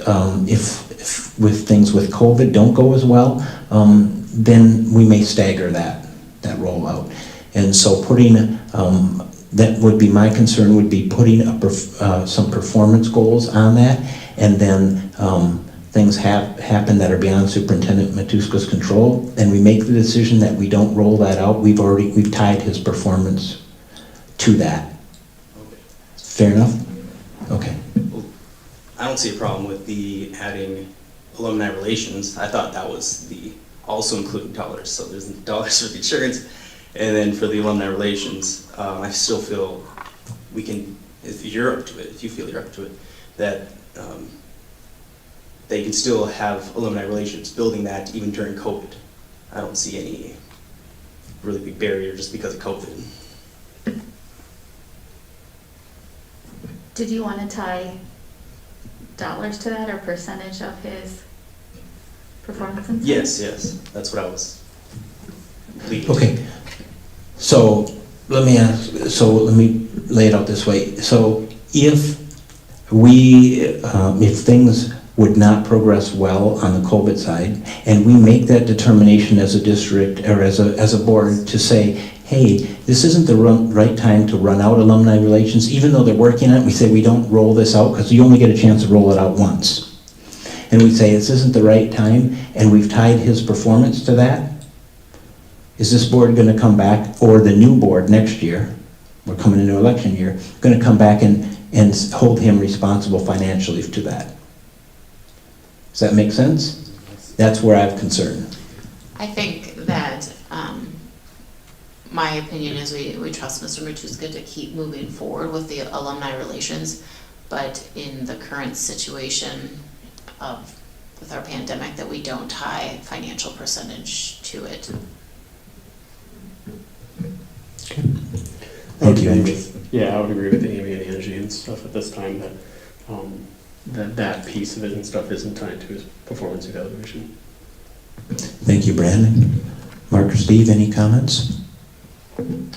C: if with COVID don't go as well, then we may stagger that rollout. And so putting, that would be my concern, would be putting some performance goals on that, and then things happen that are beyond Superintendent Matuska's control, and we make the decision that we don't roll that out. We've tied his performance to that.
I: Okay.
C: Fair enough? Okay.
I: Well, I don't see a problem with the adding alumni relations. I thought that was also including dollars. So there's dollars for the insurance, and then for the alumni relations, I still feel we can, if you're up to it, if you feel you're up to it, that they can still have alumni relations, building that even during COVID. I don't see any really big barrier just because of COVID.
G: Did you want to tie dollars to that or percentage of his performance? And
I: Yes, that's what I was leading to.
C: Okay. So let me lay it out this way. So if things would not progress well on the COVID side, and we make that determination as a district or as a board to say, hey, this isn't the right time to run out alumni relations, even though they're working on it, we say we don't roll this out because you only get a chance to roll it out once. And we say this isn't the right time, and we've tied his performance to that. Is this board going to come back, or the new board next year, we're coming into election year, going to come back and hold him responsible financially to that? Does that make sense? That's where I have concern.
E: I think that, my opinion is we trust Mr. Matuska to keep moving forward with the alumni relations, but in the current situation of with our pandemic, that we don't tie financial percentage to it.
C: Thank you, Angie.
F: Yeah, I would agree with Amy and Angie and stuff at this time that that piece of it and stuff isn't tied to his performance evaluation.
C: Thank you, Brandon. Mark or Steve, any comments?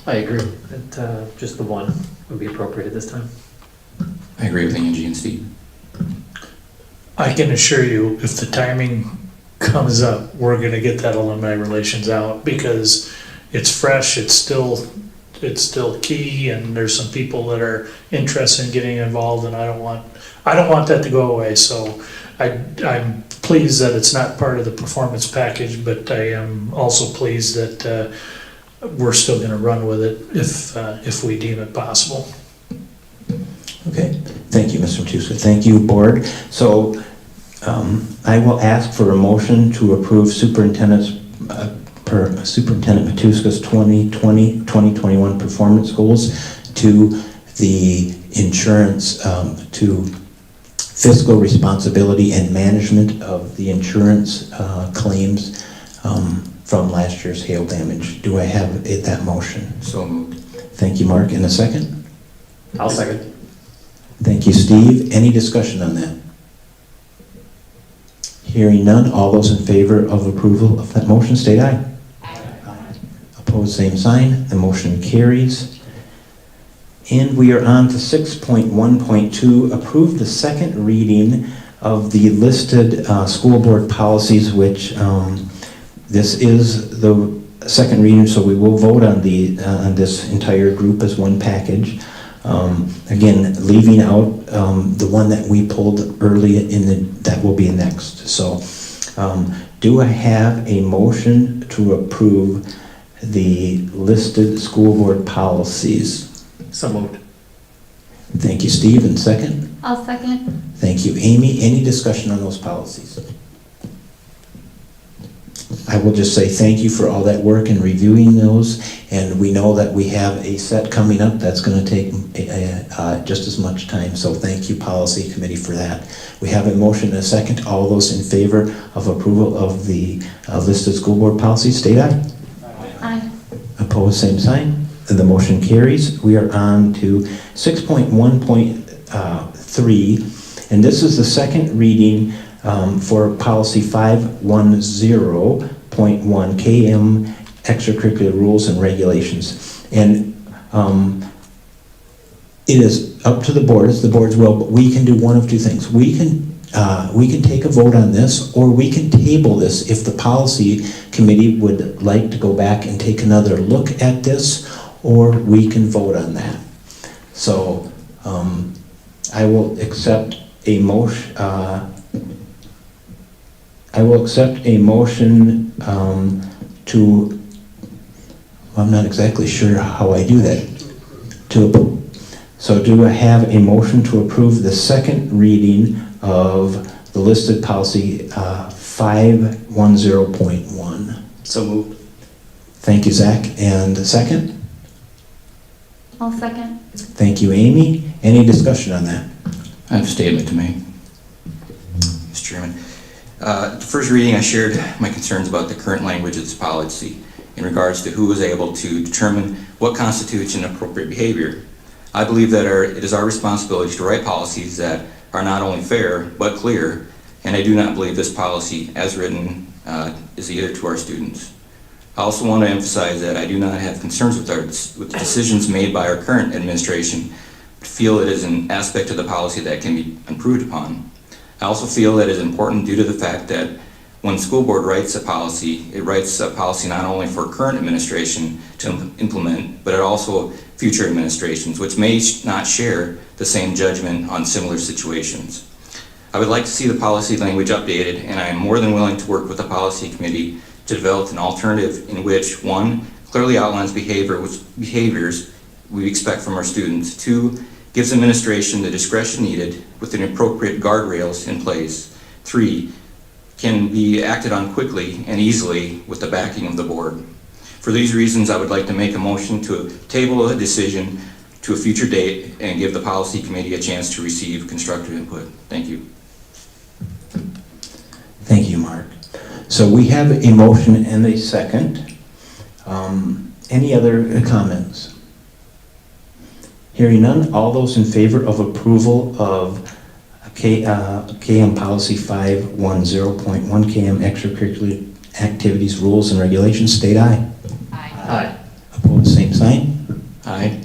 H: I agree that just the one would be appropriate at this time.
D: I agree with Angie and Steve.
B: I can assure you, if the timing comes up, we're gonna get that alumni relations out, because it's fresh, it's still key, and there's some people that are interested in getting involved, and I don't want that to go away, so I'm pleased that it's not part of the performance package, but I am also pleased that we're still gonna run with it if we deem it possible.
C: Okay, thank you, Mr. Matuska. Thank you, board. So I will ask for a motion to approve Superintendent Matuska's 2020-2021 performance goals to the insurance, to fiscal responsibility and management of the insurance claims from last year's hail damage. Do I have that motion?
D: So moved.
C: Thank you, Mark. In a second?
H: I'll second.
C: Thank you, Steve. Any discussion on that? Hearing none, all those in favor of approval of that motion, state aye. Aye. Opposed, same sign. The motion carries. And we are on to 6.1.2, approve the second reading of the listed school board policies, which this is the second reading, so we will vote on this entire group as one package. Again, leaving out the one that we pulled early that will be next. So, do I have a motion to approve the listed school board policies?
H: So moved.
C: Thank you, Steve. And second?
G: I'll second.
C: Thank you, Amy. Any discussion on those policies? I will just say thank you for all that work in reviewing those, and we know that we have a set coming up that's going to take just as much time, so thank you, Policy Committee, for that. We have a motion and a second. All those in favor of approval of the listed school board policies, state aye.
G: Aye.
C: Opposed, same sign. The motion carries. We are on to 6.1.3, and this is the second reading for policy 510.1 KM extracurricular rules and regulations. And it is up to the board, it's the board's will, but we can do one of two things. We can take a vote on this, or we can table this if the policy committee would like to go back and take another look at this, or we can vote on that. So I will accept a motion. To, I'm not exactly sure how I do that. So do I have a motion to approve the second reading of the listed policy 510.1?
I: So moved.
C: Thank you, Zach. And a second?
G: I'll second.
C: Thank you, Amy. Any discussion on that?
D: I have a statement to make, Mr. Chairman. The first reading, I shared my concerns about the current language of this policy in regards to who is able to determine what constitutes an appropriate behavior. I believe that it is our responsibility to write policies that are not only fair, but clear, and I do not believe this policy, as written, is either to our students. I also want to emphasize that I do not have concerns with the decisions made by our current administration, but feel it is an aspect of the policy that can be improved upon. I also feel that it is important due to the fact that when the school board writes a policy, it writes a policy not only for current administration to implement, but it also future administrations, which may not share the same judgment on similar situations. I would like to see the policy language updated, and I am more than willing to work with the policy committee to develop an alternative in which, one, clearly outlines behaviors we expect from our students, two, gives administration the discretion needed with an appropriate guardrails in place, three, can be acted on quickly and easily with the backing of the board. For these reasons, I would like to make a motion to table a decision to a future date and give the policy committee a chance to receive constructive input. Thank you.
C: So we have a motion and a second. Any other comments? Hearing none, all those in favor of approval of KM Policy 510.1 KM Extracurricular Activities Rules and Regulations, state aye.
H: Aye.
C: Opposed, same sign.
D: Aye.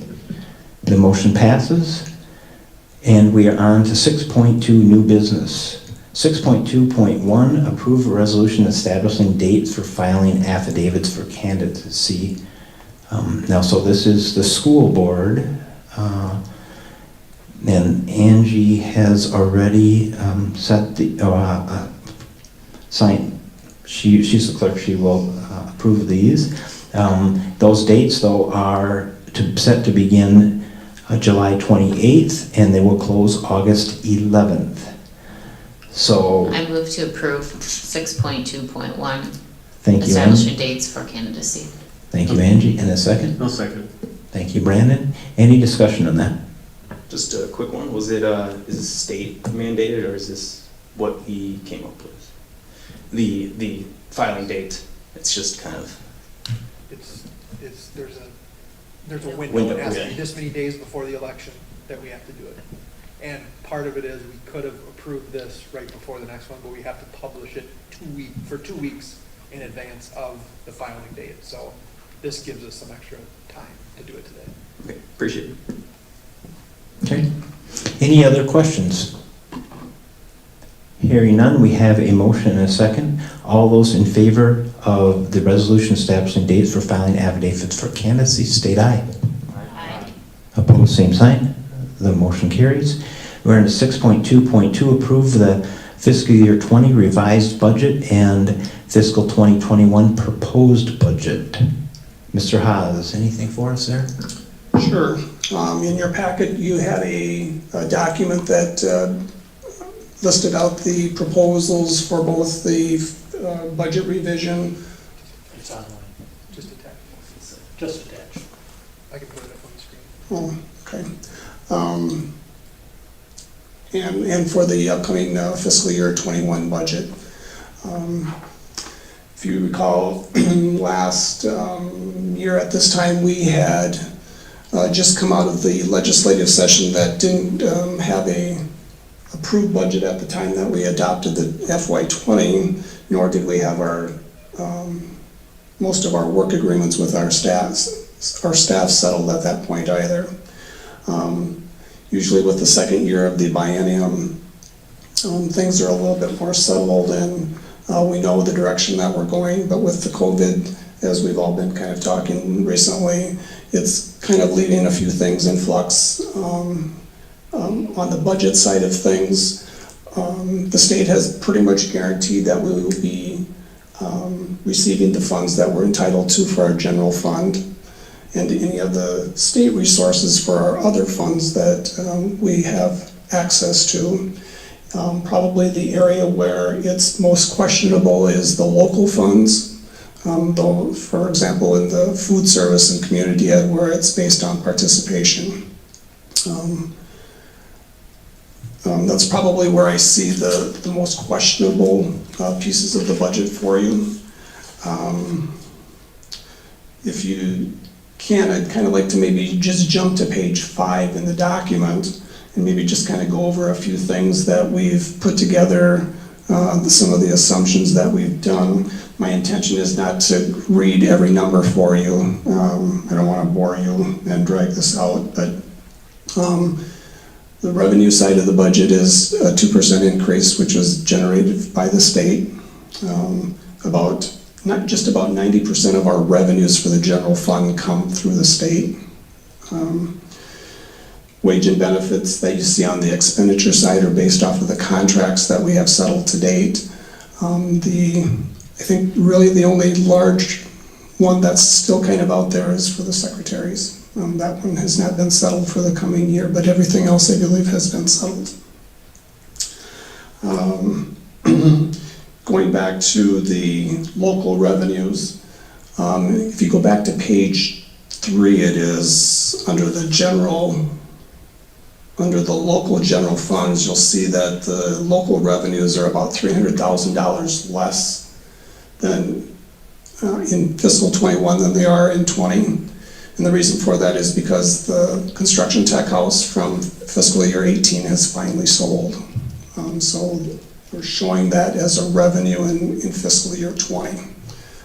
C: The motion passes. And we are on to 6.2, new business. 6.2.1, approve a resolution establishing dates for filing affidavits for candidacy. Now, so this is the school board, and Angie has already set the, signed, she's the clerk, she will approve these. Those dates, though, are set to begin July 28th, and they will close August 11th. So,
E: I move to approve 6.2.1,
C: thank you, Angie.
E: establishing dates for candidacy.
C: Thank you, Angie. And a second?
F: No second.
C: Thank you, Brandon. Any discussion on that?
I: Just a quick one, was it, is this state mandated, or is this what he came up with? The filing date, it's just kind of,
J: There's a window.
I: Window,
J: It has to be
I: yeah.
J: this many days before the election that we have to do it. And part of it is we could have approved this right before the next one, but we have to publish it for 2 weeks in advance of the filing date. So this gives us some extra time to do it today.
I: okay, appreciate it.
C: Okay. Any other questions? Hearing none, we have a motion and a second. All those in favor of the resolution establishing dates for filing affidavits for candidacy, state aye.
E: Aye.
C: Opposed, same sign. The motion carries. We're into 6.2.2, approve the fiscal year 20 revised budget and fiscal 2021 proposed budget. Mr. Haas, anything for us there?
K: Sure. In your packet, you had a document that listed out the proposals for both the budget revision.
A: It's online,
J: Just attach.
A: just attached.
J: I can put it up on the screen.
K: Oh, okay. And for the upcoming fiscal year 21 budget. If you recall, last year at this time, we had just come out of the legislative session that didn't have a approved budget at the time that we adopted the FY20, nor did we have our most of our work agreements with our staff settled at that point either. Usually with the second year of the biennium, things are a little bit more settled and we know the direction that we're going, but with the COVID, as we've all been kind of talking recently, it's kind of leaving a few things in flux. On the budget side of things, the state has pretty much guaranteed that we will be receiving the funds that we're entitled to for our general fund and any of the state resources for our other funds that we have access to. Probably the area where it's most questionable is the local funds. Though, for example, in the food service and community ed, where it's based on participation. That's probably where I see the most questionable pieces of the budget for you. If you can, I'd kind of like to maybe just jump to page 5 in the document and maybe just kind of go over a few things that we've put together, some of the assumptions that we've done. My intention is not to read every number for you. I don't want to bore you and drag this out, but the revenue side of the budget is a 2% increase, which was generated by the state. About 90% of our revenues for the general fund come through the state. Wage and benefits that you see on the expenditure side are based off of the contracts that we have settled to date. I think really the only large one that's still kind of out there is for the secretaries. That one has not been settled for the coming year, but everything else I believe has been settled. Going back to the local revenues, if you go back to page 3, it is under the local general funds, you'll see that the local revenues are about $300,000 less than in fiscal '21 than they are in '20. And the reason for that is because the construction tech house from fiscal year '18 has finally sold. So we're showing that as a revenue in fiscal year '20.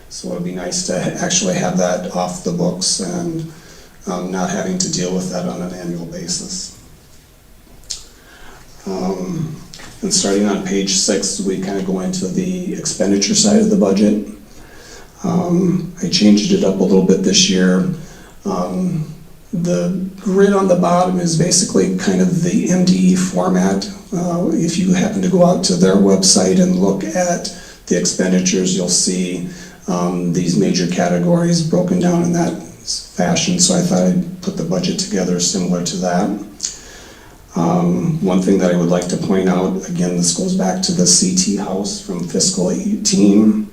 K: So it'd be nice to actually have that off the books and not having to deal with that on an annual basis. And starting on page 6, we kind of go into the expenditure side of the budget. I changed it up a little bit this year. The grid on the bottom is basically kind of the MDE format. If you happen to go out to their website and look at the expenditures, you'll see these major categories broken down in that fashion, so I thought I'd put the budget together similar to that. One thing that I would like to point out, again, this goes back to the CT house from fiscal 18.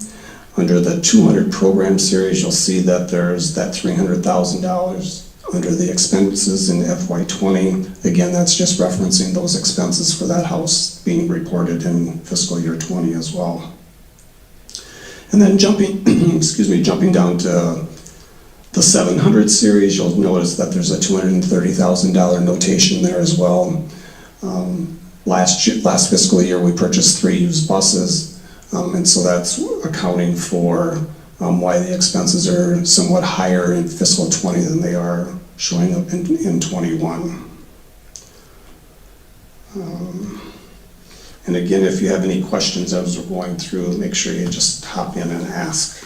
K: Under the 200 program series, you'll see that there's that $300,000 under the expenses in FY20. Again, that's just referencing those expenses for that house being reported in fiscal year 20 as well. And then jumping down to the 700 series, you'll notice that there's a $230,000 notation there as well. Last fiscal year, we purchased 3 used buses. And so that's accounting for why the expenses are somewhat higher in fiscal 20 than they are showing up in 21. And again, if you have any questions as we're going through, make sure you just hop in and ask.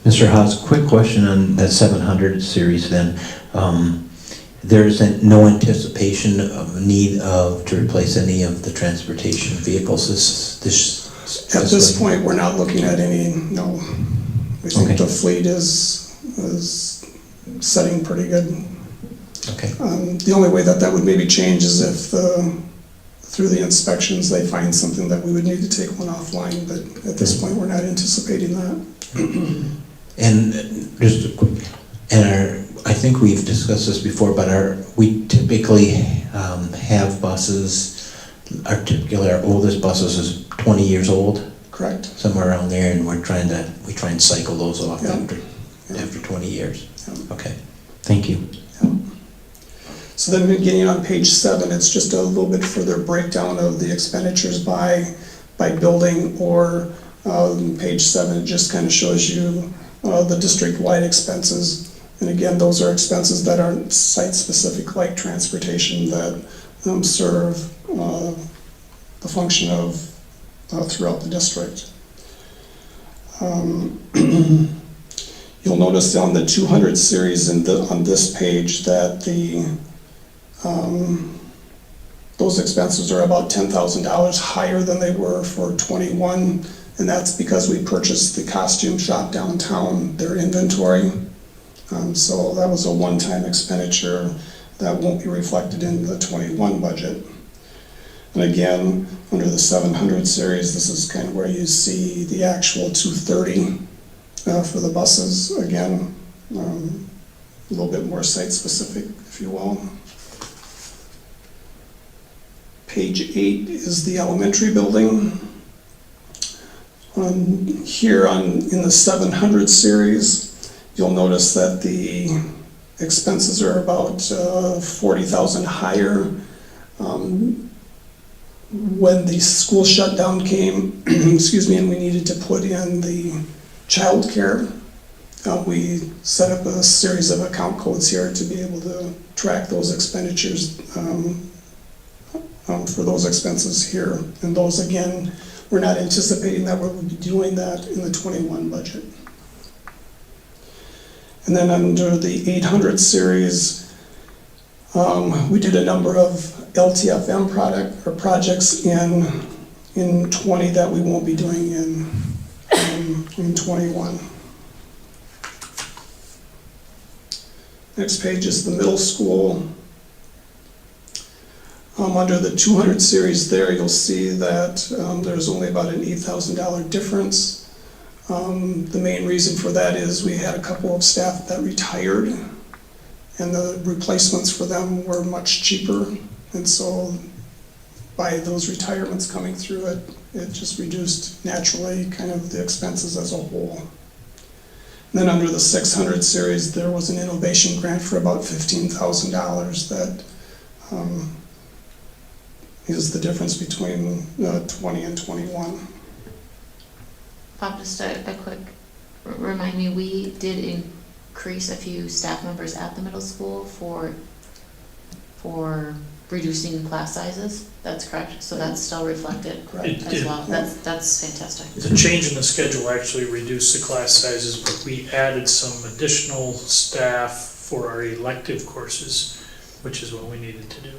C: Mr. Haas, quick question on that 700 series then. There's no anticipation of need to replace any of the transportation vehicles
K: At this point, we're not looking at any, no. We think the fleet is setting pretty good.
C: Okay.
K: The only way that would maybe change is if through the inspections they find something that we would need to take one offline, but at this point we're not anticipating that.
C: And just a quick, I think we've discussed this before, but we typically have buses, our oldest buses is 20 years old.
K: Correct.
C: Somewhere around there, and we try and cycle those off after 20 years.
K: Yeah.
C: Okay, thank you.
K: Yeah. So then beginning on page 7, it's just a little bit further breakdown of the expenditures by building, or page 7, it just kind of shows you the district-wide expenses. And again, those are expenses that aren't site-specific, like transportation, that serve the function of throughout the district. You'll notice on the 200 series on this page that those expenses are about $10,000 higher than they were for 21, and that's because we purchased the costume shop downtown, their inventory. So that was a one-time expenditure that won't be reflected in the 21 budget. And again, under the 700 series, this is kind of where you see the actual 230 for the buses. Again, a little bit more site-specific, if you will. Page 8 is the elementary building. Here in the 700 series, you'll notice that the expenses are about $40,000 higher. When the school shutdown came, excuse me, and we needed to put in the childcare, we set up a series of account codes here to be able to track those expenditures for those expenses here. And those, again, we're not anticipating that we'll be doing that in the 21 budget. And then under the 800 series, we did a number of LTFM projects in 20 that we won't be doing in 21. Next page is the middle school. Under the 200 series there, you'll see that there's only about an $8,000 difference. The main reason for that is we had a couple of staff that retired, and the replacements for them were much cheaper, and so by those retirements coming through, it just reduced naturally kind of the expenses as a whole. And then under the 600 series, there was an innovation grant for about $15,000 that is the difference between 20 and 21.
E: Bob, just a quick, remind me, we did increase a few staff members at the middle school for reducing class sizes, that's correct? So that's still reflected
K: Correct.
E: as well, that's fantastic.
B: The change in the schedule actually reduced the class sizes, but we added some additional staff for our elective courses, which is what we needed to do.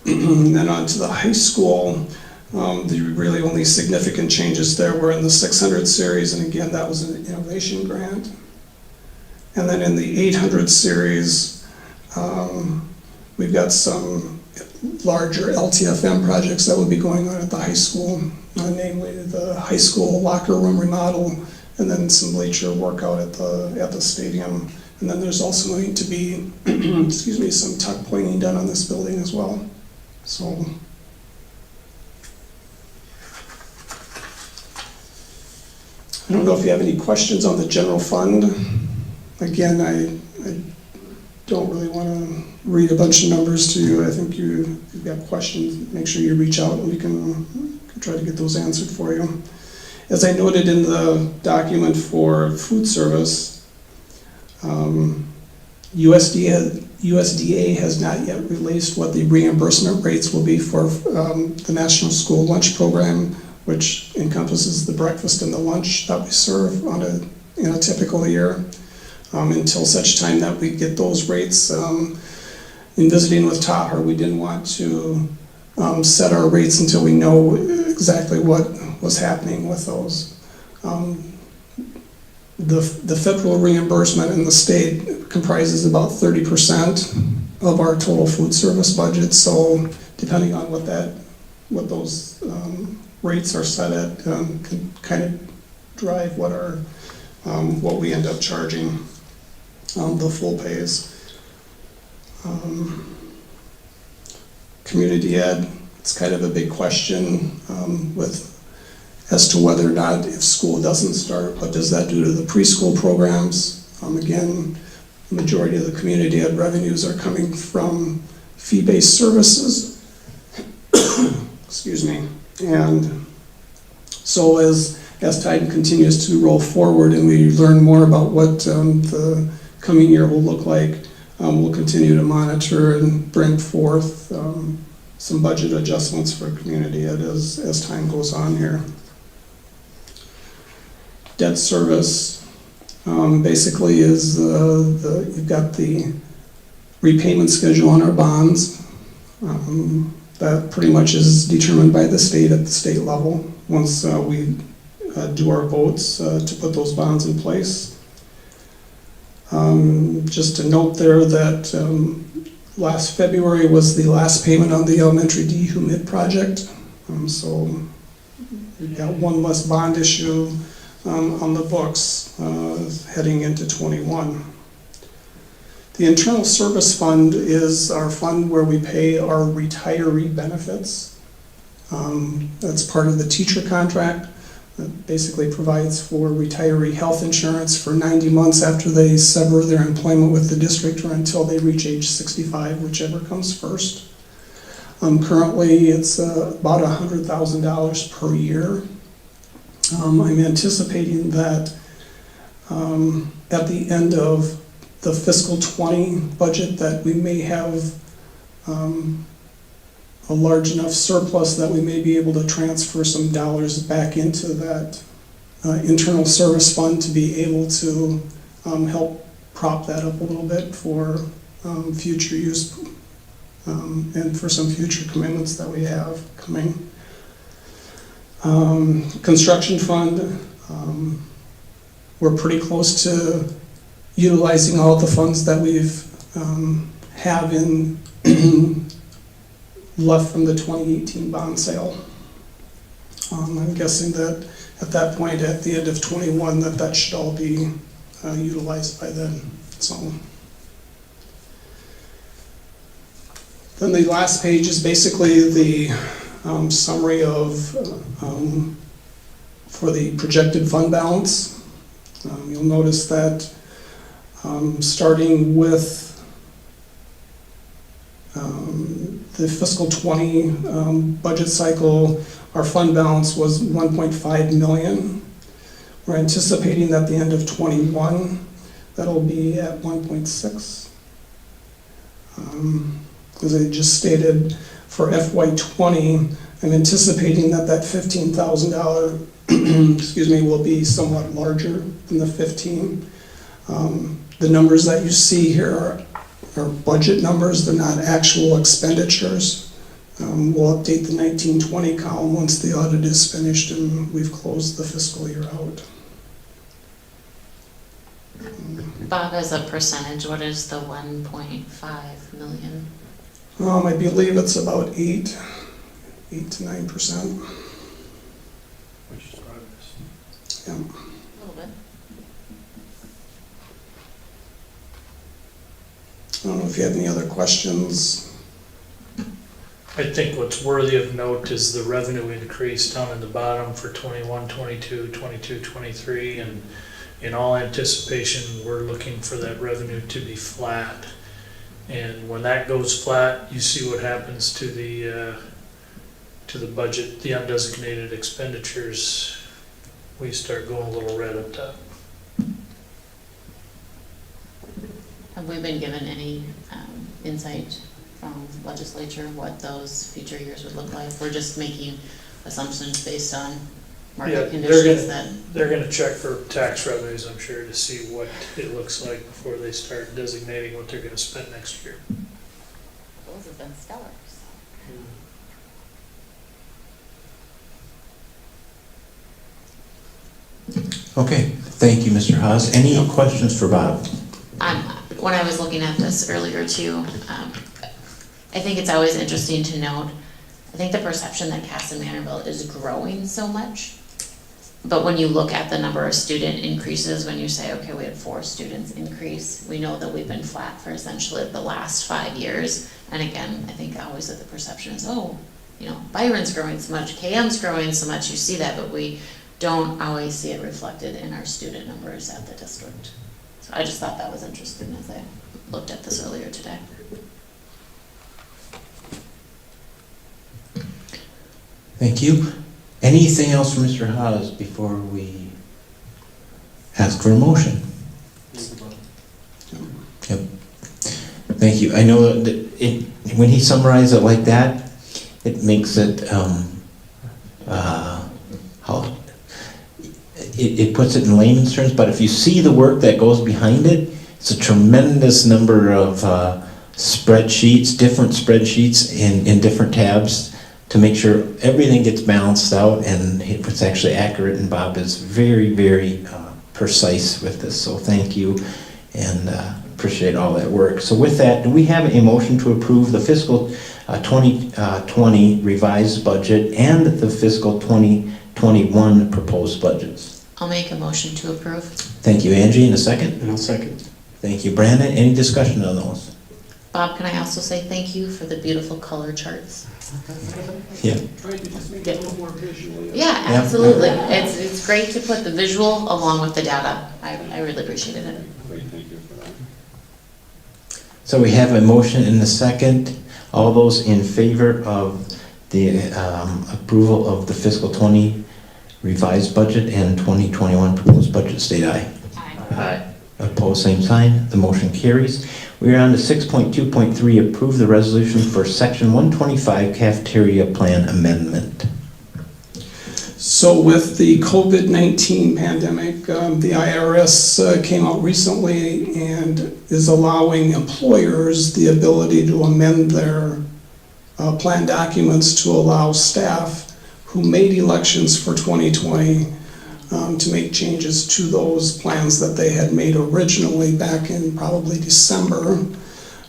K: And then on to the high school, the really only significant changes there were in the 600 series, and again, that was an innovation grant. And then in the 800 series, we've got some larger LTFM projects that will be going on at the high school, namely the high school locker room remodel, and then some bleacher workout at the stadium. And then there's also going to be, excuse me, some tuck pointing done on this building as well. So. I don't know if you have any questions on the general fund. Again, I don't really want to read a bunch of numbers to you. I think you've got questions, make sure you reach out and we can try to get those answered for you. As I noted in the document for food service, USDA has not yet released what the reimbursement rates will be for the National School Lunch Program, which encompasses the breakfast and the lunch that we serve in a typical year. Until such time that we get those rates. In visiting with Tahar, we didn't want to set our rates until we know exactly what was happening with those. The federal reimbursement in the state comprises about 30% of our total food service budget, so depending on what those rates are set at can kind of drive what we end up charging. The full pays. Community ed, it's kind of a big question as to whether or not, if school doesn't start, what does that do to the preschool programs? Again, the majority of the community ed revenues are coming from fee-based services. Excuse me. And so as time continues to roll forward and we learn more about what the coming year will look like, we'll continue to monitor and bring forth some budget adjustments for community ed as time goes on here. Debt service basically is you've got the repayment schedule on our bonds. That pretty much is determined by the state at the state level once we do our votes to put those bonds in place. Just to note there that last February was the last payment on the elementary dehumid project. So we've got one less bond issue on the books heading into 21. The internal service fund is our fund where we pay our retiree benefits. That's part of the teacher contract. That basically provides for retiree health insurance for 90 months after they sever their employment with the district or until they reach age 65, whichever comes first. Currently, it's about $100,000 per year. I'm anticipating that at the end of the fiscal 20 budget that we may have a large enough surplus that we may be able to transfer some dollars back into that internal service fund to be able to help prop that up a little bit for future use and for some future commitments that we have coming. Construction fund, we're pretty close to utilizing all the funds that we've have in left from the 2018 bond sale. I'm guessing that at that point, at the end of 21, that should all be utilized by then. So Then the last page is basically the summary of, for the projected fund balance. You'll notice that starting with the fiscal 20 budget cycle, our fund balance was 1.5 million. We're anticipating that at the end of 21, that'll be at 1.6. As I just stated, for FY20, I'm anticipating that $15,000 excuse me, will be somewhat larger than the 15. The numbers that you see here are budget numbers, they're not actual expenditures. We'll update the 1920 column once the audit is finished and we've closed the fiscal year out.
E: Bob, as a percentage, what is the 1.5 million?
K: I believe it's about 8 to 9%.
J: Which is part of this.
K: Yeah.
E: A little bit.
K: I don't know if you have any other questions.
B: I think what's worthy of note is the revenue increase down in the bottom for 21, 22, 22, 23, and in all anticipation, we're looking for that revenue to be flat. And when that goes flat, you see what happens to the budget, the undesignated expenditures. We start going a little red up top.
E: Have we been given any insight from legislature what those future years would look like? We're just making assumptions based on market conditions that...
B: They're gonna check for tax revenues, I'm sure, to see what it looks like before they start designating what they're gonna spend next year.
E: Those have been stellar.
C: Okay, thank you, Mr. Haas. Any questions for Bob?
E: When I was looking at this earlier too, I think it's always interesting to note, I think the perception that Kasson-Mantorville is growing so much, but when you look at the number of student increases, when you say, okay, we had 4 students increase, we know that we've been flat for essentially the last 5 years. And again, I think always that the perception is, oh, you know, Byron's growing so much, KM's growing so much, you see that, but we don't always see it reflected in our student numbers at the district. So I just thought that was interesting as I looked at this earlier today.
C: Thank you. Anything else from Mr. Haas before we ask for a motion? Yep. Thank you. I know that when he summarized it like that, it makes it, it puts it in layman's terms, but if you see the work that goes behind it, it's a tremendous number of spreadsheets, different spreadsheets in different tabs to make sure everything gets balanced out and it's actually accurate, and Bob is very, very precise with this, so thank you and appreciate all that work. So with that, do we have a motion to approve the fiscal 2020 revised budget and the fiscal 2021 proposed budgets?
E: I'll make a motion to approve.
C: Thank you, Angie. In a second?
F: And I'll second.
C: Thank you, Brandon. Any discussion on those?
E: Bob, can I also say thank you for the beautiful color charts?
C: Yeah.
K: Trying to just make it a little more visually.
E: Yeah, absolutely. It's great to put the visual along with the data. I really appreciated it.
K: Great, thank you for that.
C: So we have a motion in the second. All those in favor of the approval of the fiscal 20 revised budget and 2021 proposed budget, state aye.
E: Aye.
C: Opposed, same sign. The motion carries. We are on to 6.2.3, approve the resolution for section 125 cafeteria plan amendment.
K: So with the COVID-19 pandemic, the IRS came out recently and is allowing employers the ability to amend their plan documents to allow staff who made elections for 2020 to make changes to those plans that they had made originally back in probably December.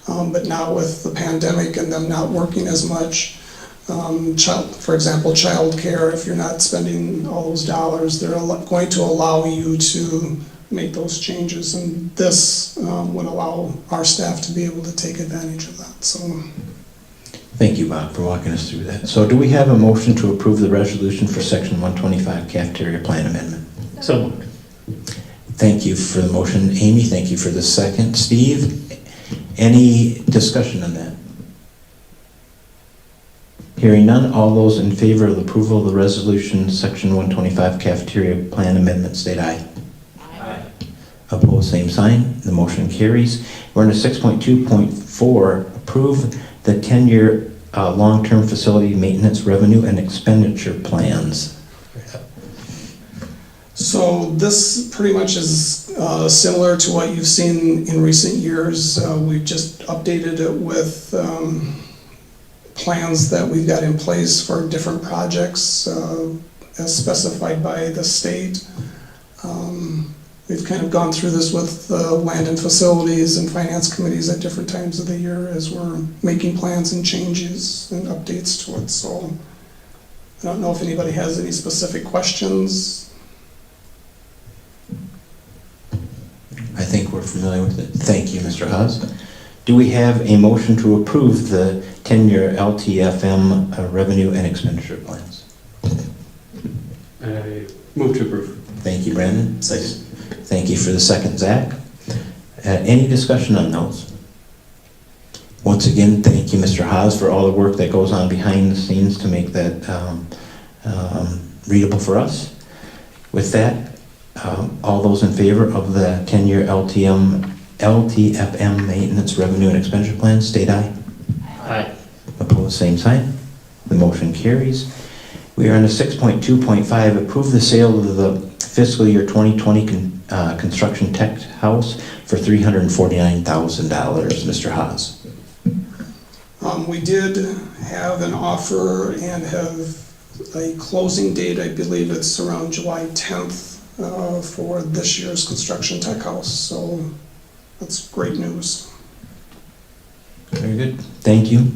K: But now with the pandemic and them not working as much, for example, child care, if you're not spending all those dollars, they're going to allow you to make those changes. And this would allow our staff to be able to take advantage of that. So
C: Thank you, Bob, for walking us through that. So do we have a motion to approve the resolution for Section 125 cafeteria plan amendment?
H: So moved.
C: Thank you for the motion, Amy. Thank you for the second. Steve, any discussion on that? Hearing none, all those in favor of the approval of the resolution, Section 125 cafeteria plan amendment, state aye.
H: Aye.
C: Opposed, same sign. The motion carries. We're into 6.2.4, approve the 10-year long-term facility maintenance revenue and expenditure plans.
K: So this pretty much is similar to what you've seen in recent years. We've just updated it with plans that we've got in place for different projects as specified by the state. We've kind of gone through this with land and facilities and finance committees at different times of the year as we're making plans and changes and updates to it. So I don't know if anybody has any specific questions.
C: I think we're familiar with it. Thank you, Mr. Haas. Do we have a motion to approve the 10-year LTFM revenue and expenditure plans?
F: I move to approve.
C: Thank you, Brandon.
I: Second.
C: Thank you for the second, Zach. Any discussion on those? Once again, thank you, Mr. Haas, for all the work that goes on behind the scenes to make that readable for us. With that, all those in favor of the 10-year LTFM maintenance revenue and expenditure plan, state aye.
H: Aye.
C: Opposed, same sign. The motion carries. We are on to 6.2.5, approve the sale of the fiscal year 2020 construction tech house for $349,000. Mr. Haas.
K: We did have an offer and have a closing date. I believe it's around July 10th for this year's construction tech house. So that's great news.
C: Very good. Thank you.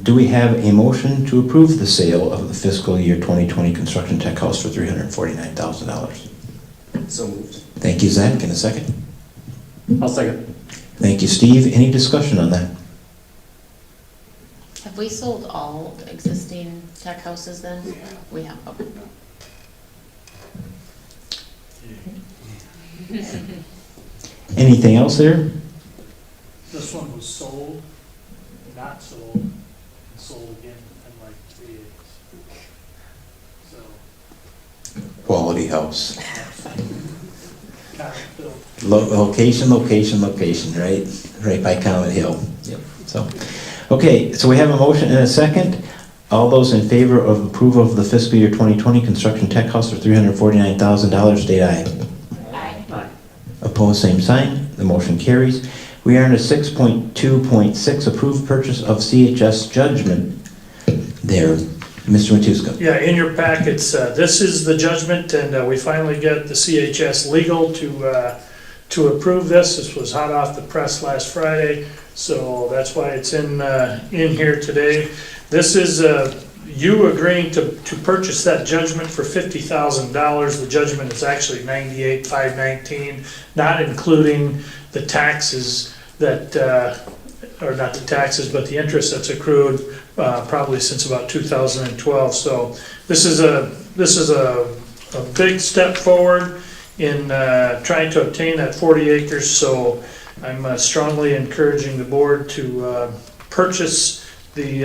C: Do we have a motion to approve the sale of the fiscal year 2020 construction tech house for $349,000?
I: So moved.
C: Thank you, Zach. In a second.
F: I'll second.
C: Thank you, Steve. Any discussion on that?
E: Have we sold all existing tech houses then? We have, okay.
C: Anything else there?
B: This one was sold, not sold, and sold again in like 3 days. So,
C: Quality house.
B: kind of built.
C: Location, right? Right by Comet Hill. Yep. So, okay, so we have a motion and a second. All those in favor of approval of the fiscal year 2020 construction tech house for $349,000, state aye.
E: Aye.
H: Aye.
C: Opposed, same sign. The motion carries. We are into 6.2.6, approved purchase of CHS judgment. There, Mr. Matuska.
B: Yeah, in your packets, this is the judgment, and we finally got the CHS legal to approve this. This was hot off the press last Friday, so that's why it's in here today. This is you agreeing to purchase that judgment for $50,000. The judgment is actually $98,519, not including the taxes that, or not the taxes, but the interest that's accrued probably since about 2012. So this is a big step forward in trying to obtain that 40 acres. So I'm strongly encouraging the board to purchase the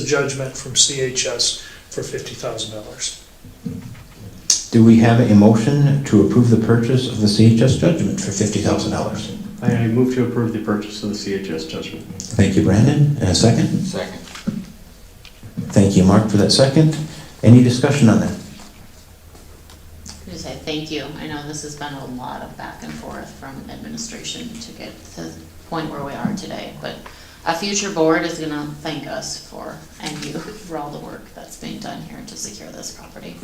B: judgment from CHS for $50,000.
C: Do we have a motion to approve the purchase of the CHS judgment for $50,000?
F: I move to approve the purchase of the CHS judgment.
C: Thank you, Brandon. And a second?
D: Second.
C: Thank you, Mark, for that second. Any discussion on that?
E: I just say thank you. I know this has been a lot of back and forth from administration to get to the point where we are today, but a future board is gonna thank us for, and you, for all the work that's being done here to secure this property.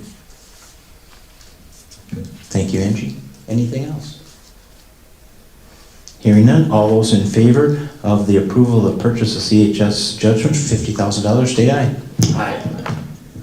C: Thank you, Angie. Anything else? Hearing none, all those in favor of the approval of purchase of CHS judgment for $50,000, state aye.
H: Aye.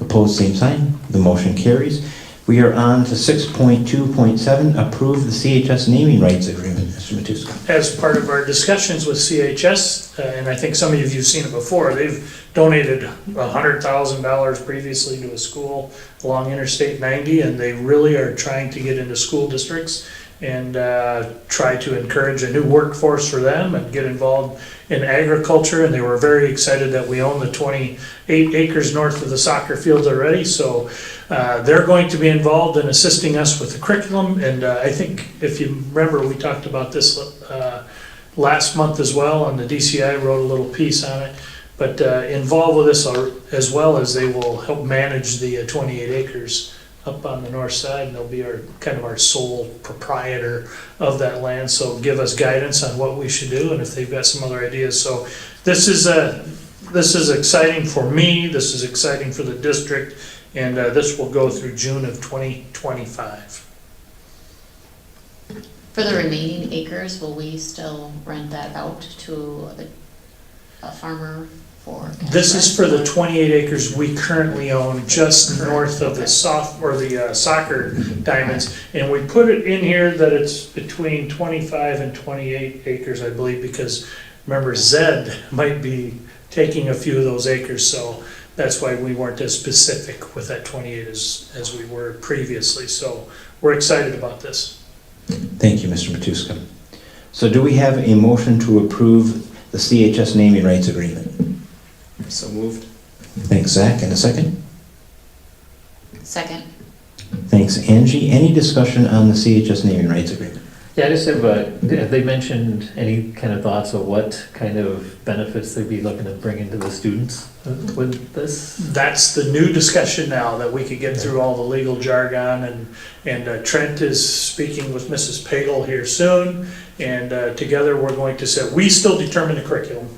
C: Opposed, same sign. The motion carries. We are on to 6.2.7, approve the CHS naming rights agreement. Mr. Matusky.
B: As part of our discussions with CHS, and I think some of you have seen it before, they've donated $100,000 previously to a school along Interstate 90, and they really are trying to get into school districts and try to encourage a new workforce for them and get involved in agriculture. And they were very excited that we own the 28 acres north of the soccer fields already. So they're going to be involved in assisting us with the curriculum. And I think if you remember, we talked about this last month as well, and the DCI wrote a little piece on it. But involved with this as well as they will help manage the 28 acres up on the north side, and they'll be our kind of our sole proprietor of that land, so give us guidance on what we should do and if they've got some other ideas. So this is exciting for me, this is exciting for the district, and this will go through June of 2025.
E: For the remaining acres, will we still rent that out to a farmer for?
B: This is for the 28 acres we currently own just north of the soccer diamonds. And we put it in here that it's between 25 and 28 acres, I believe, because remember Zed might be taking a few of those acres. So that's why we weren't as specific with that 28 as we were previously. So we're excited about this.
C: Thank you, Mr. Matusky. So do we have a motion to approve the CHS naming rights agreement?
I: So moved.
C: Thanks, Zach. And a second?
E: Second.
C: Thanks, Angie. Any discussion on the CHS naming rights agreement?
H: Yeah, I just have they mentioned any kind of thoughts of what kind of benefits they'd be looking to bring into the students with this?
B: That's the new discussion now, that we could get through all the legal jargon, and Trent is speaking with Mrs. Pagel here soon, and together we're going to say, we still determine the curriculum,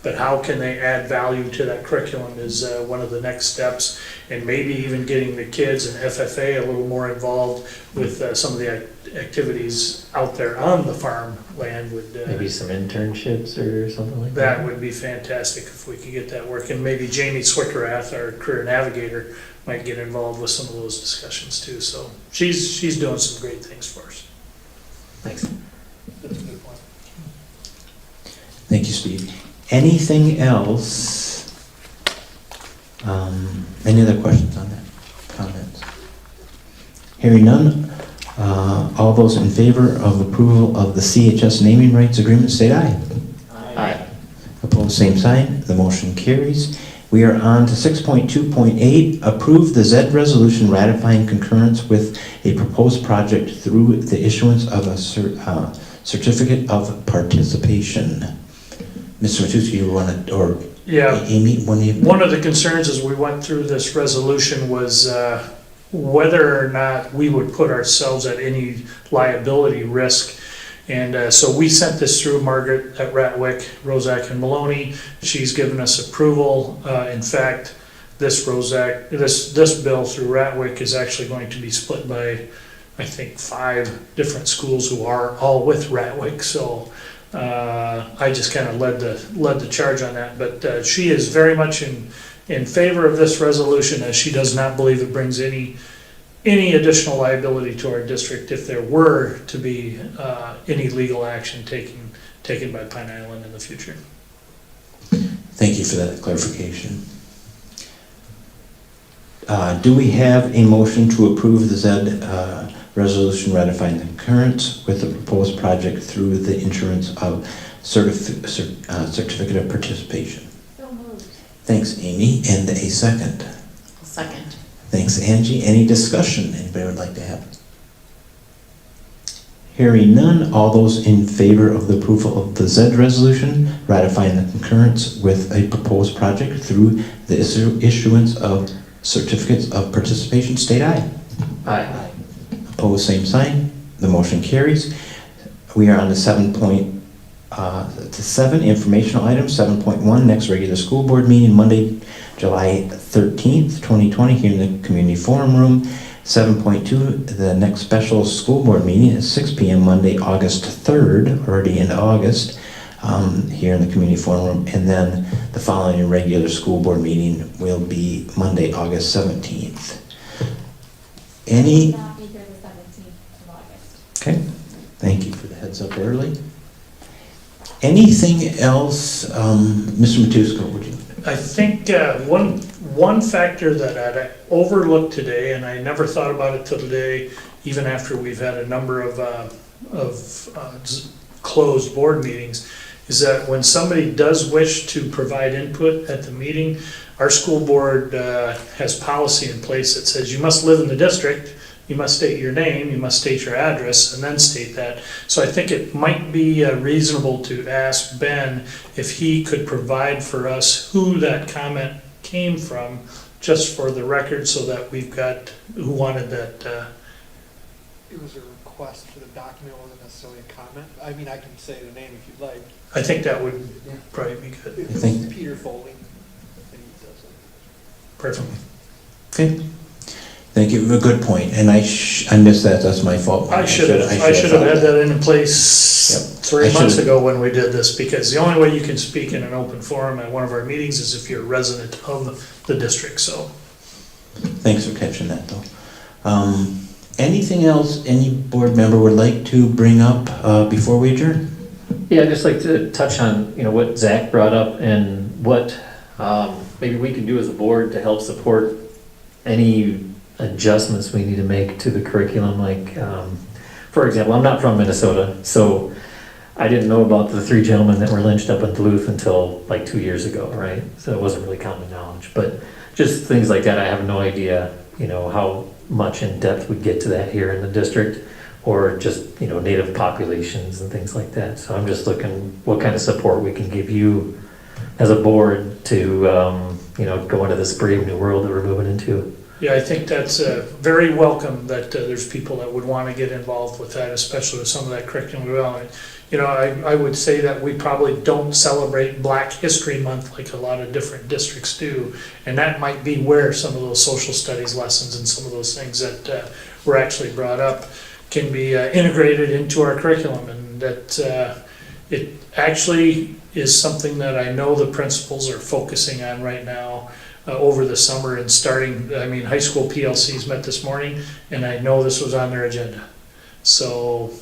B: but how can they add value to that curriculum is one of the next steps, and maybe even getting the kids and FFA a little more involved with some of the activities out there on the farm land would...
H: Maybe some internships or something like that?
B: That would be fantastic if we could get that working. Maybe Jamie Swickerath, our career navigator, might get involved with some of those discussions too. So she's doing some great things for us.
H: Thanks.
J: That's a good point.
C: Thank you, Steve. Anything else? Any other questions on that? Comments? Hearing none, all those in favor of approval of the CHS naming rights agreement, state aye.
H: Aye.
C: Opposed, same sign. The motion carries. We are on to 6.2.8, approve the ZED resolution ratifying concurrence with a proposed project through the issuance of a certificate of participation. Mr. Matusky, you want to, or
B: Yeah.
C: Amy,
B: One of the concerns as we went through this resolution was whether or not we would put ourselves at any liability risk. And so we sent this through Margaret at Ratwick, Rozak and Maloney. She's given us approval. In fact, this bill through Ratwick is actually going to be split by, I think, 5 different schools who are all with Ratwick. So I just kind of led the charge on that. But she is very much in favor of this resolution, as she does not believe it brings any additional liability to our district if there were to be any legal action taken by Pine Island in the future.
C: Thank you for that clarification. Do we have a motion to approve the ZED resolution ratifying the concurrence with the proposed project through the issuance of certificate of participation?
G: So moved.
C: Thanks, Amy. And a second.
E: Second.
C: Thanks, Angie. Any discussion anybody would like to have? Hearing none, all those in favor of the approval of the ZED resolution ratifying the concurrence with a proposed project through the issuance of certificates of participation, state aye.
H: Aye.
C: Opposed, same sign. The motion carries. We are on to 7.7 informational items. 7.1, next regular school board meeting, Monday, July 13th, 2020, here in the community forum room. 7.2, the next special school board meeting is 6 p.m. Monday, August 3rd, already in August, here in the community forum room. And then the following regular school board meeting will be Monday, August 17th. Any?
G: Not be here the 17th of August.
C: Okay. Thank you for the heads up early. Anything else, Mr. Matusko, would you?
B: I think one factor that I overlooked today, and I never thought about it till today, even after we've had a number of closed board meetings, is that when somebody does wish to provide input at the meeting, our school board has policy in place that says you must live in the district, you must state your name, you must state your address, and then state that. So I think it might be reasonable to ask Ben if he could provide for us who that comment came from, just for the record, so that we've got who wanted that.
J: It was a request for the document, it wasn't necessarily a comment. I mean, I can say the name if you'd like.
B: I think that would probably be good.
J: It was
C: think-
J: Peter Foley, and he does it.
B: Perfect.
C: Okay. Thank you, a good point, and I missed that, that's my fault.
B: I should have had that in place
C: Yep.
B: 3
C: I
B: months
C: should've-
B: ago when we did this, because the only way you can speak in an open forum at one of our meetings is if you're a resident of the district, so.
C: Thanks for catching that, though. Anything else any board member would like to bring up before we adjourn?
H: Yeah, I'd just like to touch on, what Zach brought up and what maybe we can do as a board to help support any adjustments we need to make to the curriculum. Like, for example, I'm not from Minnesota, so I didn't know about the 3 gentlemen that were lynched up in Duluth until like 2 years ago, right? So it wasn't really common knowledge, but just things like that, I have no idea, how much in depth we get to that here in the district, or just, native populations and things like that. So I'm just looking what kind of support we can give you as a board to, go into this brave new world that we're moving into.
B: Yeah, I think that's very welcome that there's people that would want to get involved with that, especially with some of that curriculum development. I would say that we probably don't celebrate Black History Month like a lot of different districts do, and that might be where some of those social studies lessons and some of those things that were actually brought up can be integrated into our curriculum, and that it actually is something that I know the principals are focusing on right now. Over the summer and starting, high school PLCs met this morning, and I know this was on their agenda. So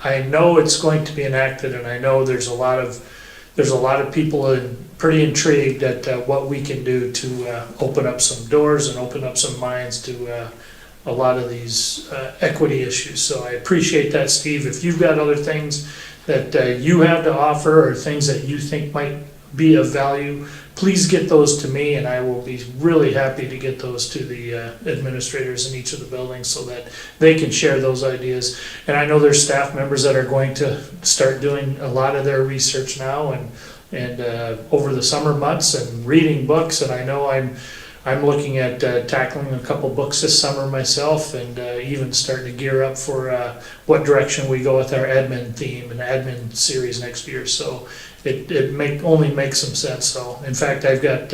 B: I know it's going to be enacted, and I know there's a lot of people pretty intrigued at what we can do to open up some doors and open up some minds to a lot of these equity issues. So I appreciate that, Steve. If you've got other things that you have to offer or things that you think might be of value, please get those to me, and I will be really happy to get those to the administrators in each of the buildings so that they can share those ideas. And I know there's staff members that are going to start doing a lot of their research now and over the summer months and reading books. And I know I'm looking at tackling a couple books this summer myself, and even starting to gear up for what direction we go with our admin theme and admin series next year. So it only makes some sense. So in fact, I've got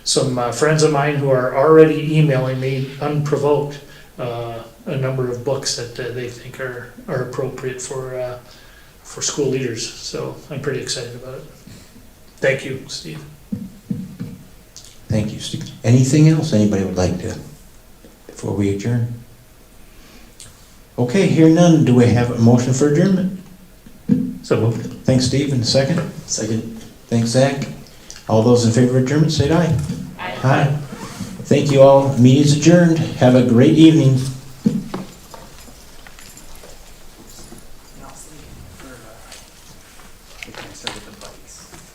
B: some friends of mine who are already emailing me unprovoked a number of books that they think are appropriate for school leaders. So I'm pretty excited about it. Thank you, Steve.
C: Thank you, Steve. Anything else anybody would like to, before we adjourn? Okay, hear none. Do we have a motion for adjournment?
H: So moved.
C: Thanks, Steve. And a second?
I: Second.
C: Thanks, Zach. All those in favor of adjournment, say aye.
E: Aye.
C: Aye. Thank you all. Meeting's adjourned. Have a great evening.